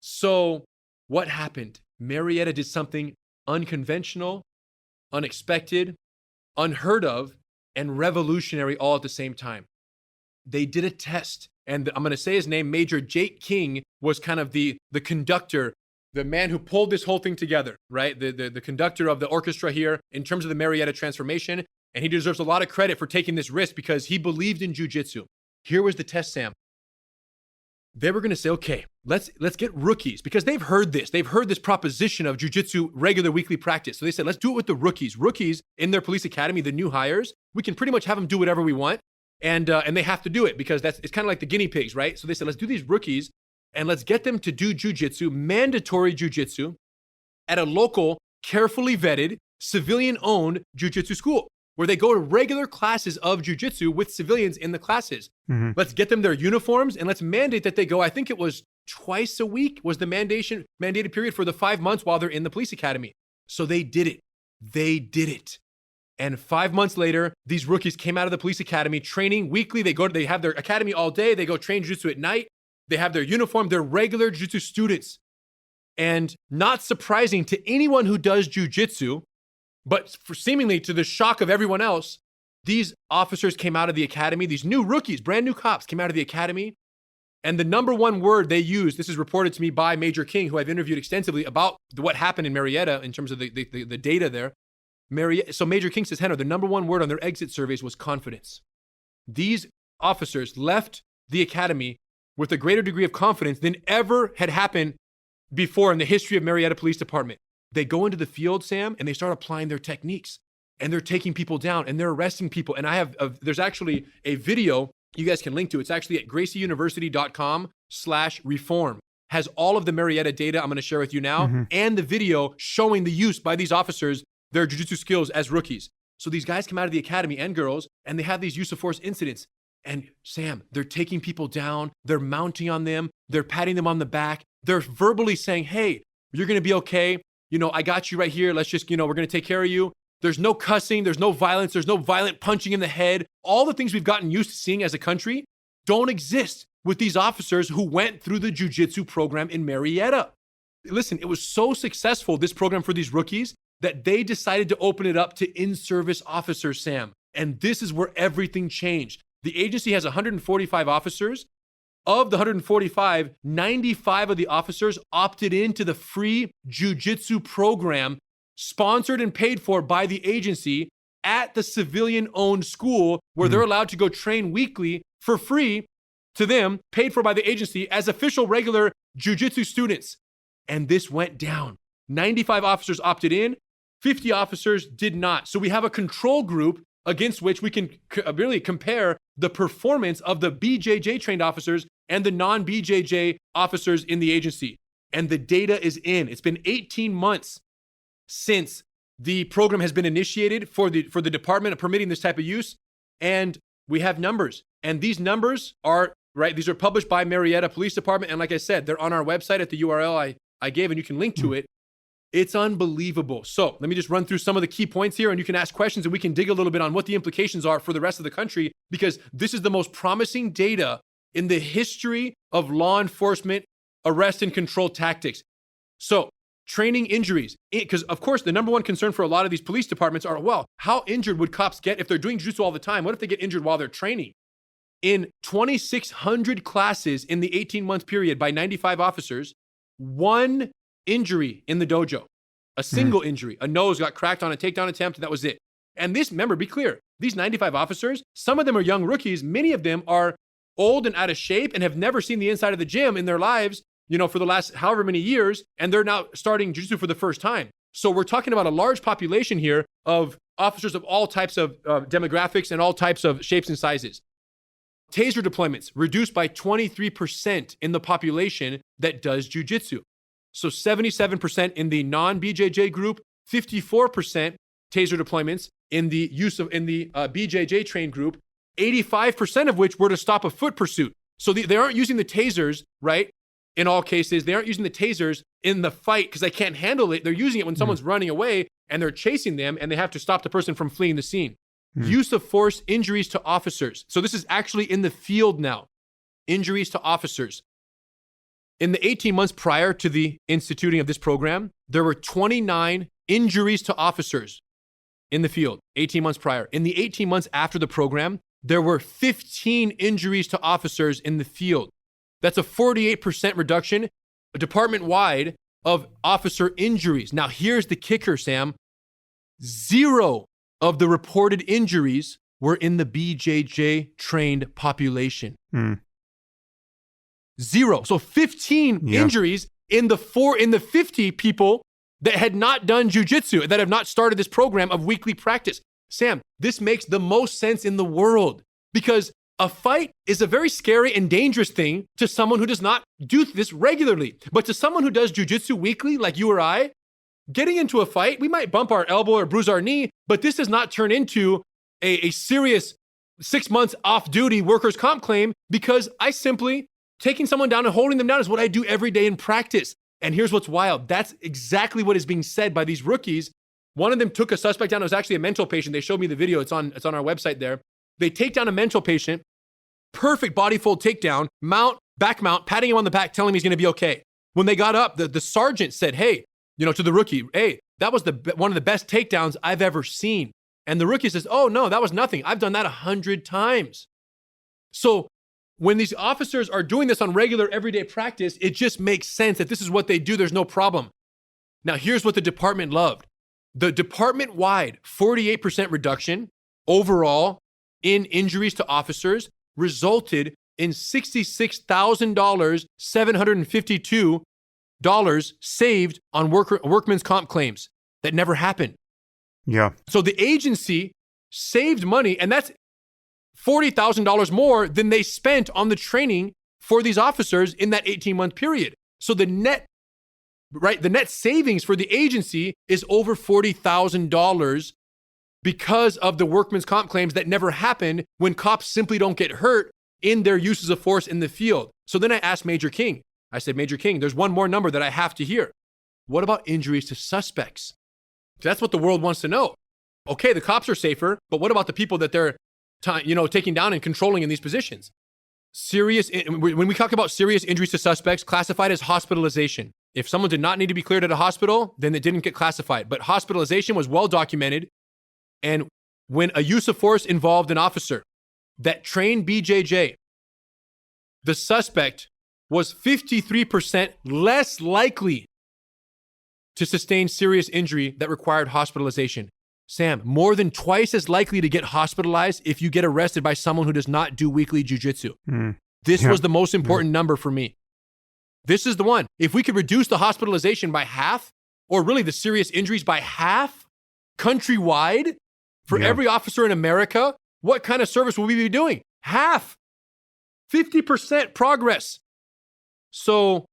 So what happened? Marietta did something unconventional, unexpected, unheard of, and revolutionary all at the same time. They did a test, and I'm going to say his name, Major Jake King, was kind of the conductor, the man who pulled this whole thing together, right? The conductor of the orchestra here in terms of the Marietta transformation, and he deserves a lot of credit for taking this risk because he believed in jiu-jitsu. Here was the test, Sam. They were going to say, okay, let's get rookies because they've heard this. They've heard this proposition of jiu-jitsu regular weekly practice. So they said, let's do it with the rookies. Rookies in their police academy, the new hires, we can pretty much have them do whatever we want. And they have to do it because it's kind of like the guinea pigs, right? So they said, let's do these rookies and let's get them to do jiu-jitsu, mandatory jiu-jitsu at a local, carefully vetted, civilian-owned jiu-jitsu school where they go to regular classes of jiu-jitsu with civilians in the classes. Mm-hmm. Let's get them their uniforms and let's mandate that they go, I think it was twice a week was the mandated period for the 5 months while they're in the police academy. So they did it. They did it. And 5 months later, these rookies came out of the police academy training weekly. They have their academy all day. They go train jiu-jitsu at night. They have their uniform. They're regular jiu-jitsu students. And not surprising to anyone who does jiu-jitsu, but for seemingly to the shock of everyone else, these officers came out of the academy. These new rookies, brand new cops came out of the academy. And the number one word they used, this is reported to me by Major King, who I've interviewed extensively about what happened in Marietta in terms of the data there. So Major King says, Henry, the number one word on their exit surveys was confidence. These officers left the academy with a greater degree of confidence than ever had happened before in the history of Marietta Police Department. They go into the field, Sam, and they start applying their techniques. And they're taking people down and they're arresting people. And there's actually a video you guys can link to. It's actually at gracieuniversity.com/reform. Has all of the Marietta data I'm going to share with you now and the video showing the use by these officers, their jiu-jitsu skills as rookies. So these guys come out of the academy and girls, and they have these use of force incidents. And Sam, they're taking people down. They're mounting on them. They're patting them on the back. They're verbally saying, hey, you're going to be okay. I got you right here. Let's just, we're going to take care of you. There's no cussing. There's no violence. There's no violent punching in the head. All the things we've gotten used to seeing as a country don't exist with these officers who went through the jiu-jitsu program in Marietta. Listen, it was so successful, this program for these rookies, that they decided to open it up to in-service officers, Sam. And this is where everything changed. The agency has 145 officers. Of the 145, 95 of the officers opted into the free jiu-jitsu program sponsored and paid for by the agency at the civilian-owned school where they're allowed to go train weekly for free to them, paid for by the agency as official regular jiu-jitsu students. And this went down. 95 officers opted in, 50 officers did not. So we have a control group against which we can really compare the performance of the BJJ trained officers and the non-BJJ officers in the agency. And the data is in. It's been 18 months since the program has been initiated for the department of permitting this type of use. And we have numbers. And these numbers are, right, these are published by Marietta Police Department. And like I said, they're on our website at the URL I gave, and you can link to it. It's unbelievable. So let me just run through some of the key points here, and you can ask questions and we can dig a little bit on what the implications are for the rest of the country, because this is the most promising data in the history of law enforcement arrest and control tactics. So training injuries, because of course the number one concern for a lot of these police departments are, well, how injured would cops get if they're doing jiu-jitsu all the time? What if they get injured while they're training? In 2,600 classes in the 18-month period by 95 officers, one injury in the dojo, a single injury, a nose got cracked on a takedown attempt, and that was it. And this, remember, be clear, these 95 officers, some of them are young rookies, many of them are old and out of shape and have never seen the inside of the gym in their lives, for the last however many years, and they're now starting jiu-jitsu for the first time. So we're talking about a large population here of officers of all types of demographics and all types of shapes and sizes. Taser deployments reduced by 23% in the population that does jiu-jitsu. So 77% in the non-BJJ group, 54% taser deployments in the BJJ trained group, 85% of which were to stop a foot pursuit. So they aren't using the tasers, right? In all cases, they aren't using the tasers in the fight because they can't handle it. They're using it when someone's running away and they're chasing them and they have to stop the person from fleeing the scene. Use of force, injuries to officers. So this is actually in the field now. Injuries to officers. In the 18 months prior to the instituting of this program, there were 29 injuries to officers in the field, 18 months prior. In the 18 months after the program, there were 15 injuries to officers in the field. That's a 48% reduction department-wide of officer injuries. Now, here's the kicker, Sam. 0 of the reported injuries were in the BJJ trained population. 0. So 15 injuries in the 50 people that had not done jiu-jitsu, that have not started this program of weekly practice. Sam, this makes the most sense in the world, because a fight is a very scary and dangerous thing to someone who does not do this regularly. But to someone who does jiu-jitsu weekly, like you or I, getting into a fight, we might bump our elbow or bruise our knee, but this does not turn into a serious 6 months off-duty workers' comp claim, because I simply, taking someone down and holding them down is what I do every day in practice. And here's what's wild. That's exactly what is being said by these rookies. One of them took a suspect down. It was actually a mental patient. They showed me the video. It's on our website there. They take down a mental patient, perfect body fold takedown, back mount, patting him on the back, telling him he's going to be okay. When they got up, the sergeant said, hey, to the rookie, hey, that was one of the best takedowns I've ever seen. And the rookie says, oh no, that was nothing. I've done that 100 times. So when these officers are doing this on regular everyday practice, it just makes sense that this is what they do. There's no problem. Now, here's what the department loved. The department-wide 48% reduction overall in injuries to officers resulted in $66,752 saved on workman's comp claims that never happened. Yeah. So the agency saved money, and that's $40,000 more than they spent on the training for these officers in that 18-month period. So the net savings for the agency is over $40,000 because of the workman's comp claims that never happened when cops simply don't get hurt in their uses of force in the field. So then I asked Major King. I said, Major King, there's one more number that I have to hear. What about injuries to suspects? That's what the world wants to know. Okay, the cops are safer, but what about the people that they're taking down and controlling in these positions? When we talk about serious injuries to suspects, classified as hospitalization. If someone did not need to be cleared at a hospital, then it didn't get classified. But hospitalization was well documented. And when a use of force involved an officer that trained BJJ, the suspect was 53% less likely to sustain serious injury that required hospitalization. Sam, more than twice as likely to get hospitalized if you get arrested by someone who does not do weekly jiu-jitsu. This was the most important number for me. This is the one. If we could reduce the hospitalization by half, or really the serious injuries by half, countrywide, for every officer in America, what kind of service will we be doing? Half. 50% progress. So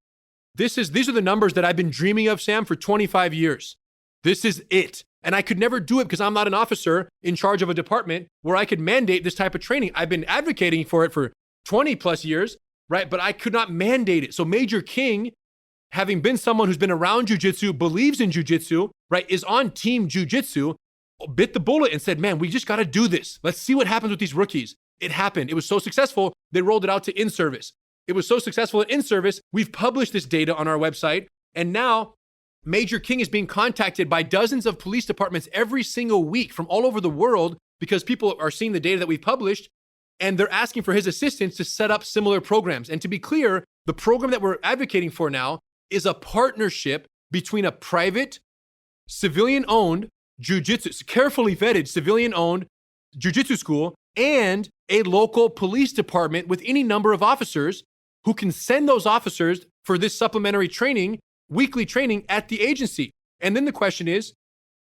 these are the numbers that I've been dreaming of, Sam, for 25 years. This is it. And I could never do it because I'm not an officer in charge of a department where I could mandate this type of training. I've been advocating for it for 20 plus years, right? But I could not mandate it. So Major King, having been someone who's been around jiu-jitsu, believes in jiu-jitsu, right, is on team jiu-jitsu, bit the bullet and said, man, we just got to do this. Let's see what happens with these rookies. It happened. It was so successful, they rolled it out to in-service. It was so successful at in-service, we've published this data on our website. And now Major King is being contacted by dozens of police departments every single week from all over the world because people are seeing the data that we've published and they're asking for his assistance to set up similar programs. And to be clear, the program that we're advocating for now is a partnership between a private, civilian-owned jiu-jitsu, carefully vetted civilian-owned jiu-jitsu school and a local police department with any number of officers who can send those officers for this supplementary training, weekly training at the agency. And then the question is,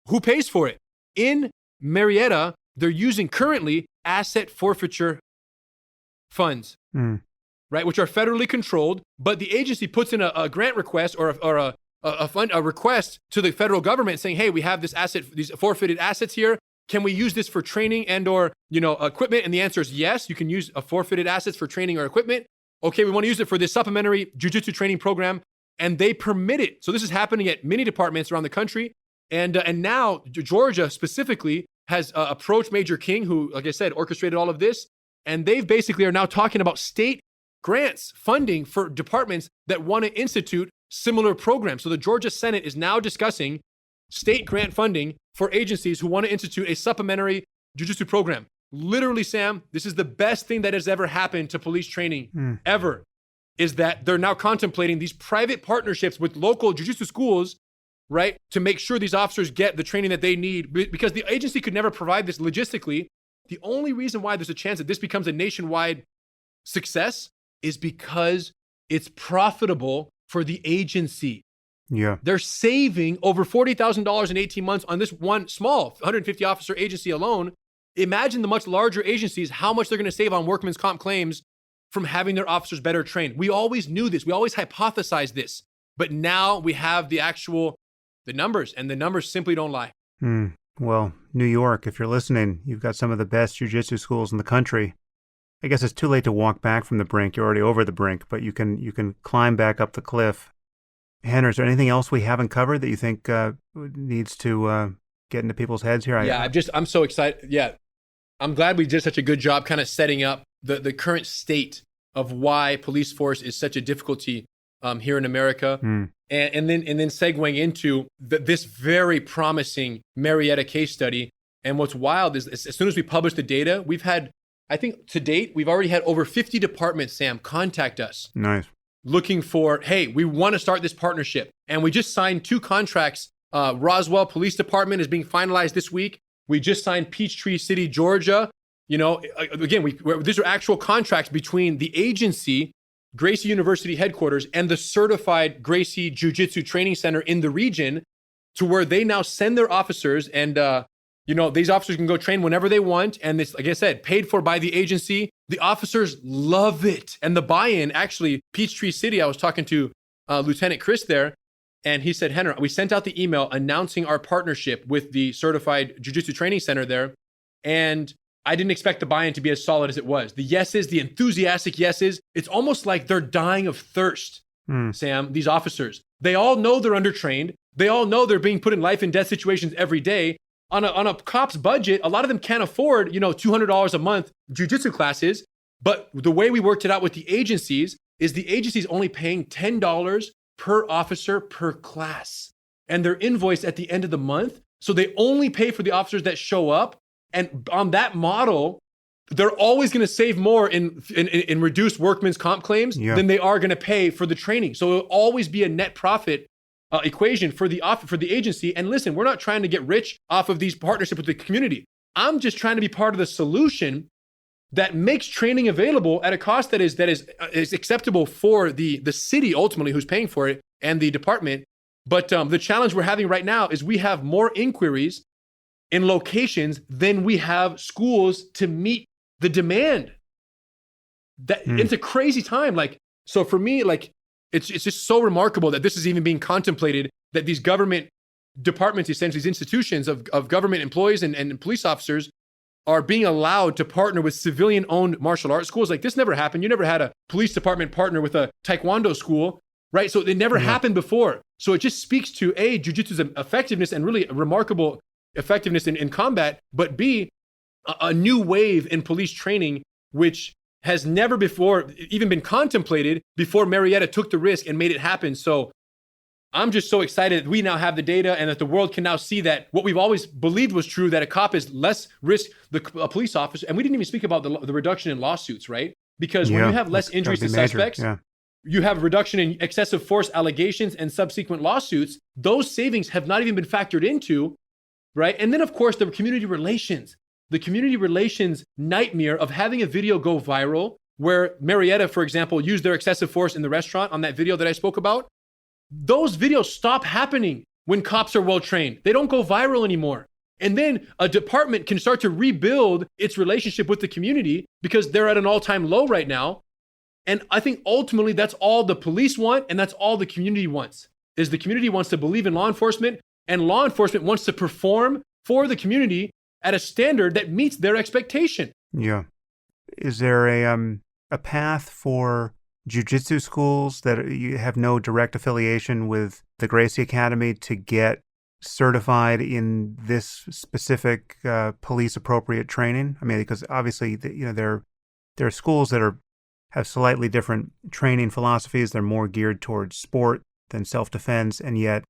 who pays for it? In Marietta, they're using currently asset forfeiture funds, right, which are federally controlled, but the agency puts in a grant request or a request to the federal government saying, hey, we have these forfeited assets here. Can we use this for training and or, equipment? And the answer is yes, you can use forfeited assets for training or equipment. Okay, we want to use it for this supplementary jiu-jitsu training program, and they permit it. So this is happening at many departments around the country. And now Georgia specifically has approached Major King, who, like I said, orchestrated all of this. And they basically are now talking about state grants, funding for departments that want to institute similar programs. So the Georgia Senate is now discussing state grant funding for agencies who want to institute a supplementary jiu-jitsu program. Literally, Sam, this is the best thing that has ever happened to police training ever, is that they're now contemplating these private partnerships with local jiu-jitsu schools, right, to make sure these officers get the training that they need, because the agency could never provide this logistically. The only reason why there's a chance that this becomes a nationwide success is because it's profitable for the agency. Yeah. They're saving over $40,000 in 18 months on this one small 150 officer agency alone. Imagine the much larger agencies, how much they're going to save on workman's comp claims from having their officers better trained. We always knew this. We always hypothesized this. But now we have the numbers, and the numbers simply don't lie. Well, New York, if you're listening, you've got some of the best jiu-jitsu schools in the country. I guess it's too late to walk back from the brink. You're already over the brink, but you can climb back up the cliff. Rener, is there anything else we haven't covered that you think needs to get into people's heads here? I'm so excited. Yeah, I'm glad we did such a good job kind of setting up the current state of why police force is such a difficulty here in America. And then segueing into this very promising Marietta case study. And what's wild is as soon as we publish the data, we've had, I think to date, we've already had over 50 departments, Sam, contact us. Nice. Looking for, hey, we want to start this partnership. And we just signed 2 contracts. Roswell Police Department is being finalized this week. We just signed Peachtree City, Georgia. Again, these are actual contracts between the agency, Gracie University headquarters, and the certified Gracie Jiu-Jitsu Training Center in the region, to where they now send their officers, and these officers can go train whenever they want. And this, like I said, paid for by the agency. The officers love it. And the buy-in, actually, Peachtree City, I was talking to Lieutenant Chris there, and he said, Rener, we sent out the email announcing our partnership with the certified Jiu-Jitsu Training Center there. And I didn't expect the buy-in to be as solid as it was. The yeses, the enthusiastic yeses, it's almost like they're dying of thirst, Sam, these officers. They all know they're undertrained. They all know they're being put in life and death situations every day. On a cop's budget, a lot of them can't afford, $200 a month jiu-jitsu classes. But the way we worked it out with the agencies is the agencies only paying $10 per officer per class. And they're invoiced at the end of the month. So they only pay for the officers that show up. And on that model, they're always going to save more in reduced workman's comp claims than they are going to pay for the training. So it'll always be a net profit equation for the agency. And listen, we're not trying to get rich off of these partnerships with the community. I'm just trying to be part of the solution that makes training available at a cost that is acceptable for the city ultimately who's paying for it and the department. But the challenge we're having right now is we have more inquiries in locations than we have schools to meet the demand. It's a crazy time. Like, so for me, like, it's just so remarkable that this is even being contemplated, that these government departments, essentially these institutions of government employees and police officers are being allowed to partner with civilian-owned martial arts schools. Like, this never happened. You never had a police department partner with a taekwondo school, right? So it never happened before. So it just speaks to A, jiu-jitsu's effectiveness and really remarkable effectiveness in combat, but B, a new wave in police training, which has never before even been contemplated before Marietta took the risk and made it happen. So I'm just so excited that we now have the data and that the world can now see that what we've always believed was true, that a cop is less risk a police officer. And we didn't even speak about the reduction in lawsuits, right? Because when you have less injuries to suspects, you have a reduction in excessive force allegations and subsequent lawsuits. Those savings have not even been factored into, right? And then, of course, the community relations nightmare of having a video go viral where Marietta, for example, used their excessive force in the restaurant on that video that I spoke about. Those videos stop happening when cops are well trained. They don't go viral anymore. And then a department can start to rebuild its relationship with the community because they're at an all-time low right now. And I think ultimately that's all the police want, and that's all the community wants, is the community wants to believe in law enforcement, and law enforcement wants to perform for the community at a standard that meets their expectation. Yeah. Is there a path for jiu-jitsu schools that you have no direct affiliation with the Gracie Academy to get certified in this specific police appropriate training? I mean, because obviously, there are schools that have slightly different training philosophies. They're more geared towards sport than self-defense, and yet,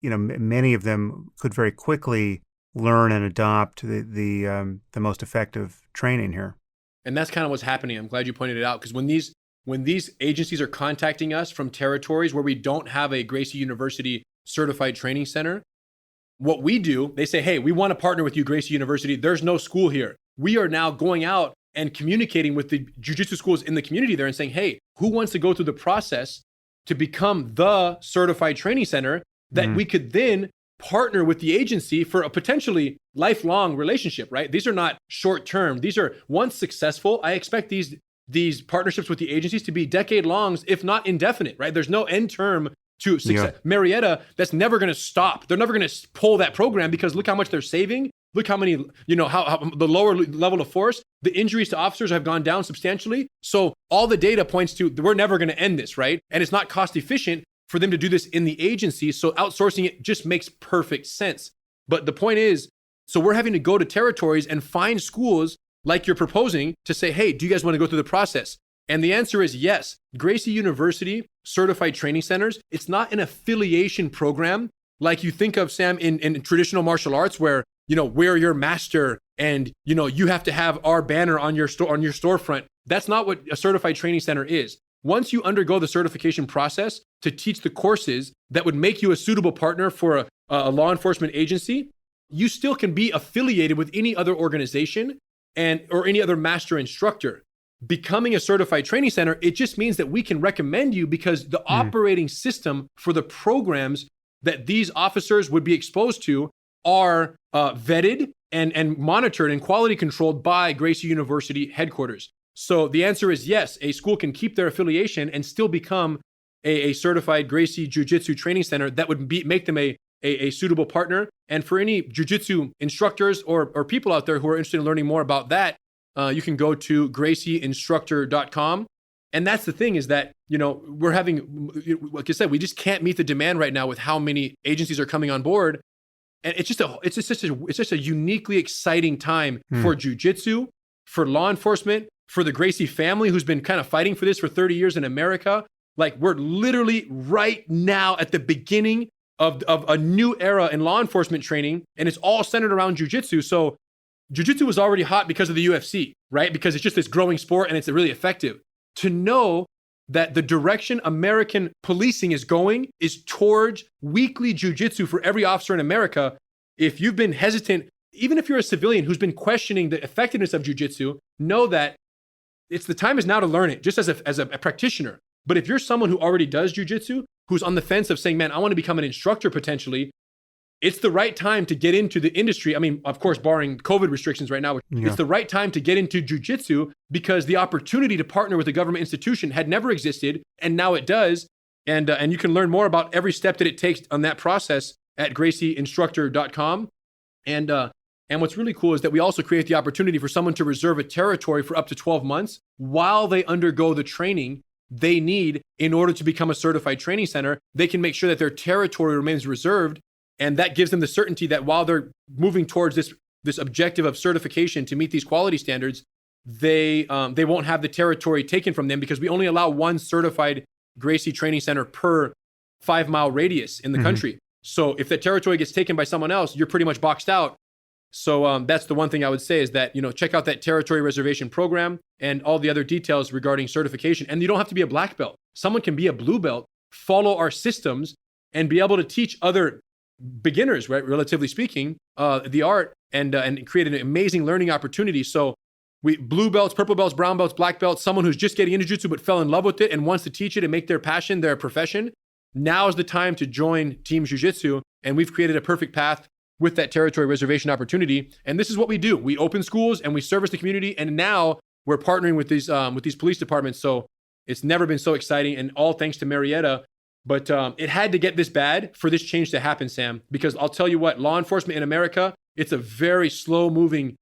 many of them could very quickly learn and adopt the most effective training here. And that's kind of what's happening. I'm glad you pointed it out, because when these agencies are contacting us from territories where we don't have a Gracie University certified training center, what we do, they say, hey, we want to partner with you, Gracie University. There's no school here. We are now going out and communicating with the jiu-jitsu schools in the community there and saying, hey, who wants to go through the process to become the certified training center that we could then partner with the agency for a potentially lifelong relationship, right? These are not short-term. These are, once successful, I expect these partnerships with the agencies to be decade-longs, if not indefinite, right? There's no end term to success. Yeah. Marietta, that's never going to stop. They're never going to pull that program because look how much they're saving. Look how many, how the lower level of force, the injuries to officers have gone down substantially. So all the data points to we're never going to end this, right? And it's not cost efficient for them to do this in the agency. So outsourcing it just makes perfect sense. But the point is, so we're having to go to territories and find schools like you're proposing to say, hey, do you guys want to go through the process? And the answer is yes. Gracie University certified training centers, it's not an affiliation program like you think of, Sam, in traditional martial arts where, we're your master and, you have to have our banner on your storefront. That's not what a certified training center is. Once you undergo the certification process to teach the courses that would make you a suitable partner for a law enforcement agency, you still can be affiliated with any other organization or any other master instructor. Becoming a certified training center, it just means that we can recommend you because the operating system for the programs that these officers would be exposed to are vetted and monitored and quality controlled by Gracie University headquarters. So the answer is yes, a school can keep their affiliation and still become a certified Gracie Jiu-Jitsu training center that would make them a suitable partner. And for any Jiu-Jitsu instructors or people out there who are interested in learning more about that, you can go to gracieinstructor.com. And that's the thing is that, we're having, like I said, we just can't meet the demand right now with how many agencies are coming on board. And it's just a uniquely exciting time for jiu-jitsu, for law enforcement, for the Gracie family who's been kind of fighting for this for 30 years in America. Like we're literally right now at the beginning of a new era in law enforcement training, and it's all centered around jiu-jitsu. So jiu-jitsu was already hot because of the UFC, right? Because it's just this growing sport and it's really effective. To know that the direction American policing is going is towards weekly jiu-jitsu for every officer in America. If you've been hesitant even if you're a civilian who's been questioning the effectiveness of jiu-jitsu, know that the time is now to learn it, just as a practitioner. But if you're someone who already does jiu-jitsu, who's on the fence of saying, man, I want to become an instructor potentially, it's the right time to get into the industry. I mean, of course, barring COVID restrictions right now, it's the right time to get into jiu-jitsu because the opportunity to partner with a government institution had never existed, and now it does. And you can learn more about every step that it takes on that process at gracieinstructor.com. And what's really cool is that we also create the opportunity for someone to reserve a territory for up to 12 months while they undergo the training they need in order to become a certified training center. They can make sure that their territory remains reserved. And that gives them the certainty that while they're moving towards this objective of certification to meet these quality standards, they won't have the territory taken from them, because we only allow one certified Gracie training center per 5-mile radius in the country. So if that territory gets taken by someone else, you're pretty much boxed out. So that's the one thing I would say is that, check out that territory reservation program and all the other details regarding certification. And you don't have to be a black belt. Someone can be a blue belt, follow our systems, and be able to teach other beginners, right, relatively speaking, the art and create an amazing learning opportunity. So blue belts, purple belts, brown belts, black belts, someone who's just getting into jiu-jitsu but fell in love with it and wants to teach it and make their passion their profession, now is the time to join Team Jiu-Jitsu. And we've created a perfect path with that territory reservation opportunity. And this is what we do. We open schools and we service the community. And now we're partnering with these police departments. So it's never been so exciting, and all thanks to Marietta. But it had to get this bad for this change to happen, Sam, because I'll tell you what, law enforcement in America, it's a very slow moving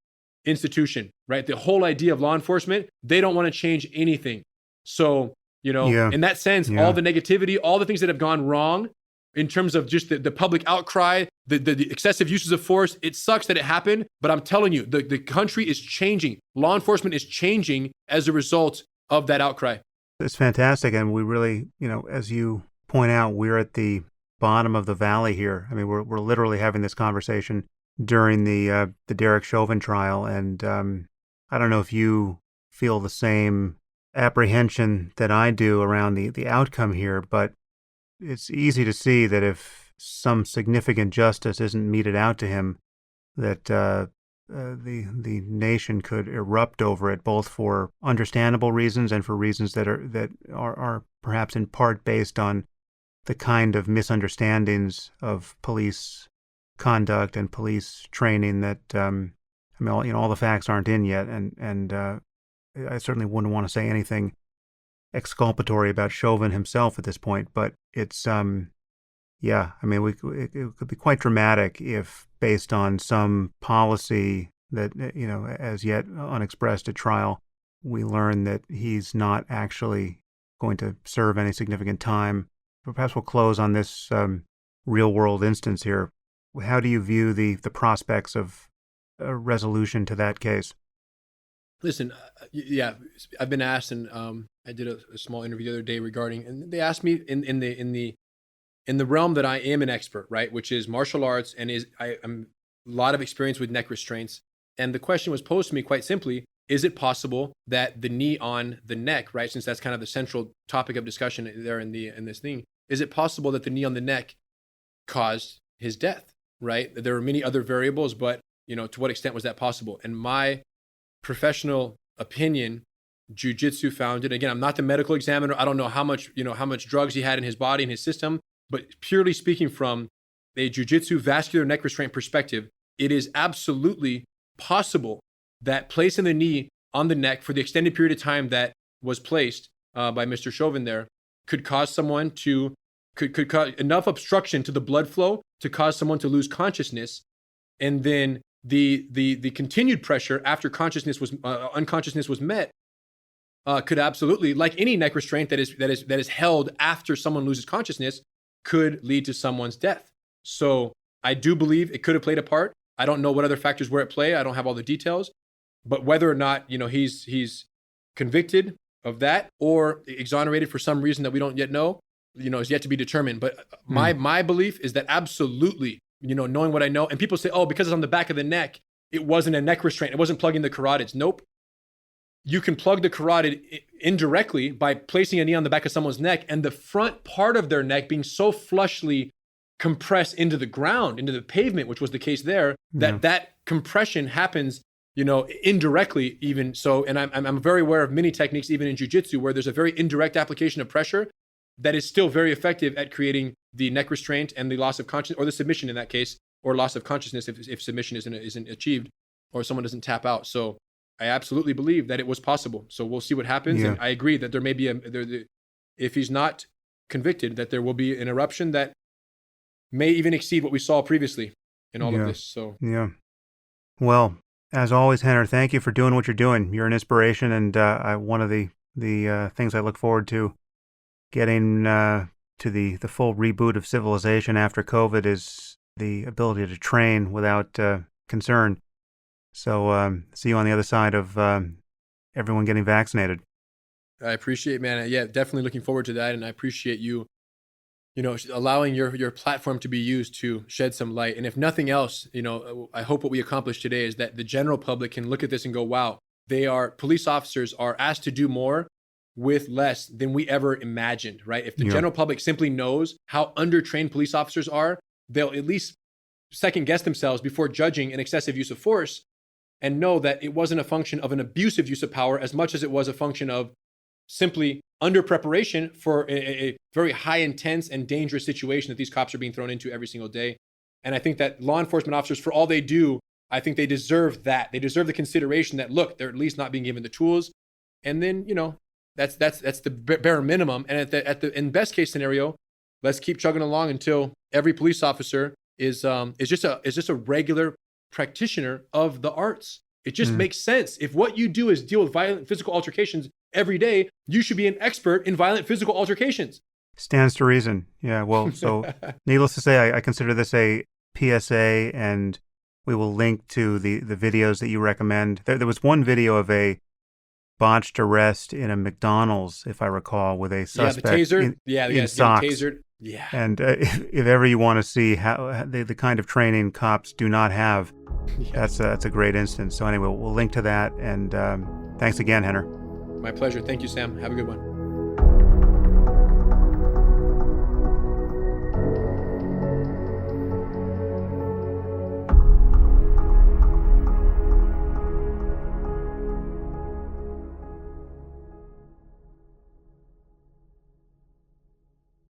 institution, right? The whole idea of law enforcement, they don't want to change anything. So, in that sense, all the negativity, all the things that have gone wrong in terms of just the public outcry, the excessive uses of force, it sucks that it happened, but I'm telling you, the country is changing. Law enforcement is changing as a result of that outcry. It's fantastic. And we really, as you point out, we're at the bottom of the valley here. I mean, we're literally having this conversation during the Derek Chauvin trial. And I don't know if you feel the same apprehension that I do around the outcome here, but it's easy to see that if some significant justice isn't meted out to him, that the nation could erupt over it, both for understandable reasons and for reasons that are perhaps in part based on the kind of misunderstandings of police conduct and police training that all the facts aren't in yet, and I certainly wouldn't want to say anything exculpatory about Chauvin himself at this point, but it's it could be quite dramatic if, based on some policy that as yet unexpressed at trial, we learn that he's not actually going to serve any significant time. But perhaps we'll close on this real world instance here. How do you view the prospects of a resolution to that case? Listen, I've been asked, and I did a small interview the other day regarding, and they asked me in the realm that I am an expert, right, which is martial arts, and I'm a lot of experience with neck restraints. And the question was posed to me quite simply: is it possible that the knee on the neck, right, since that's kind of the central topic of discussion there in this thing, is it possible that the knee on the neck caused his death, right? There are many other variables, but to what extent was that possible? And my professional opinion, jiu-jitsu found it. Again, I'm not the medical examiner. I don't know how much drugs he had in his body and his system, but purely speaking from a jiu-jitsu vascular neck restraint perspective, it is absolutely possible that placing the knee on the neck for the extended period of time that was placed by Mr. Chauvin there could cause someone could cause enough obstruction to the blood flow to cause someone to lose consciousness, and then the continued pressure after unconsciousness was met could absolutely, like any neck restraint that is held after someone loses consciousness, could lead to someone's death. So I do believe it could have played a part. I don't know what other factors were at play. I don't have all the details, but whether or not he's convicted of that or exonerated for some reason that we don't yet know, is yet to be determined. But my belief is that absolutely, knowing what I know, and people say, oh, because it's on the back of the neck, it wasn't a neck restraint. It wasn't plugging the carotids. Nope. You can plug the carotid indirectly by placing a knee on the back of someone's neck, and the front part of their neck being so flushly compress into the ground, into the pavement, which was the case there, that compression happens, indirectly even. So, and I'm very aware of many techniques, even in jiu-jitsu, where there's a very indirect application of pressure that is still very effective at creating the neck restraint and the loss of consciousness, or the submission in that case, or loss of consciousness if submission isn't achieved, or someone doesn't tap out. So I absolutely believe that it was possible. So we'll see what happens. And I agree that there may be if he's not convicted, that there will be an eruption that may even exceed what we saw previously in all of this. So well, as always, Rener, thank you for doing what you're doing. You're an inspiration, and one of the things I look forward to getting to the full reboot of civilization after COVID is the ability to train without concern. So see you on the other side of everyone getting vaccinated. I appreciate, man. Yeah, definitely looking forward to that. And I appreciate you, allowing your platform to be used to shed some light. And if nothing else, I hope what we accomplished today is that the general public can look at this and go, wow, police officers are asked to do more with less than we ever imagined, right? If the general public simply knows how undertrained police officers are, they'll at least second guess themselves before judging an excessive use of force, and know that it wasn't a function of an abusive use of power as much as it was a function of simply under preparation for a very high intense and dangerous situation that these cops are being thrown into every single day. And I think that law enforcement officers, for all they do, I think they deserve that. They deserve the consideration that, look, they're at least not being given the tools. And then, that's the bare minimum. And in best case scenario, let's keep chugging along until every police officer is just a regular practitioner of the arts. It just makes sense. If what you do is deal with violent physical altercations every day, you should be an expert in violent physical altercations. Stands to reason. Yeah, well, so needless to say, I consider this a PSA, and we will link to the videos that you recommend. There was one video of a botched arrest in a McDonald's, if I recall, with a suspect the taser. in socks. Tasered. Yeah. And if ever you want to see how the kind of training cops do not have, that's a great instance. So anyway, we'll link to that. And thanks again, Rener. My pleasure. Thank you, Sam. Have a good one.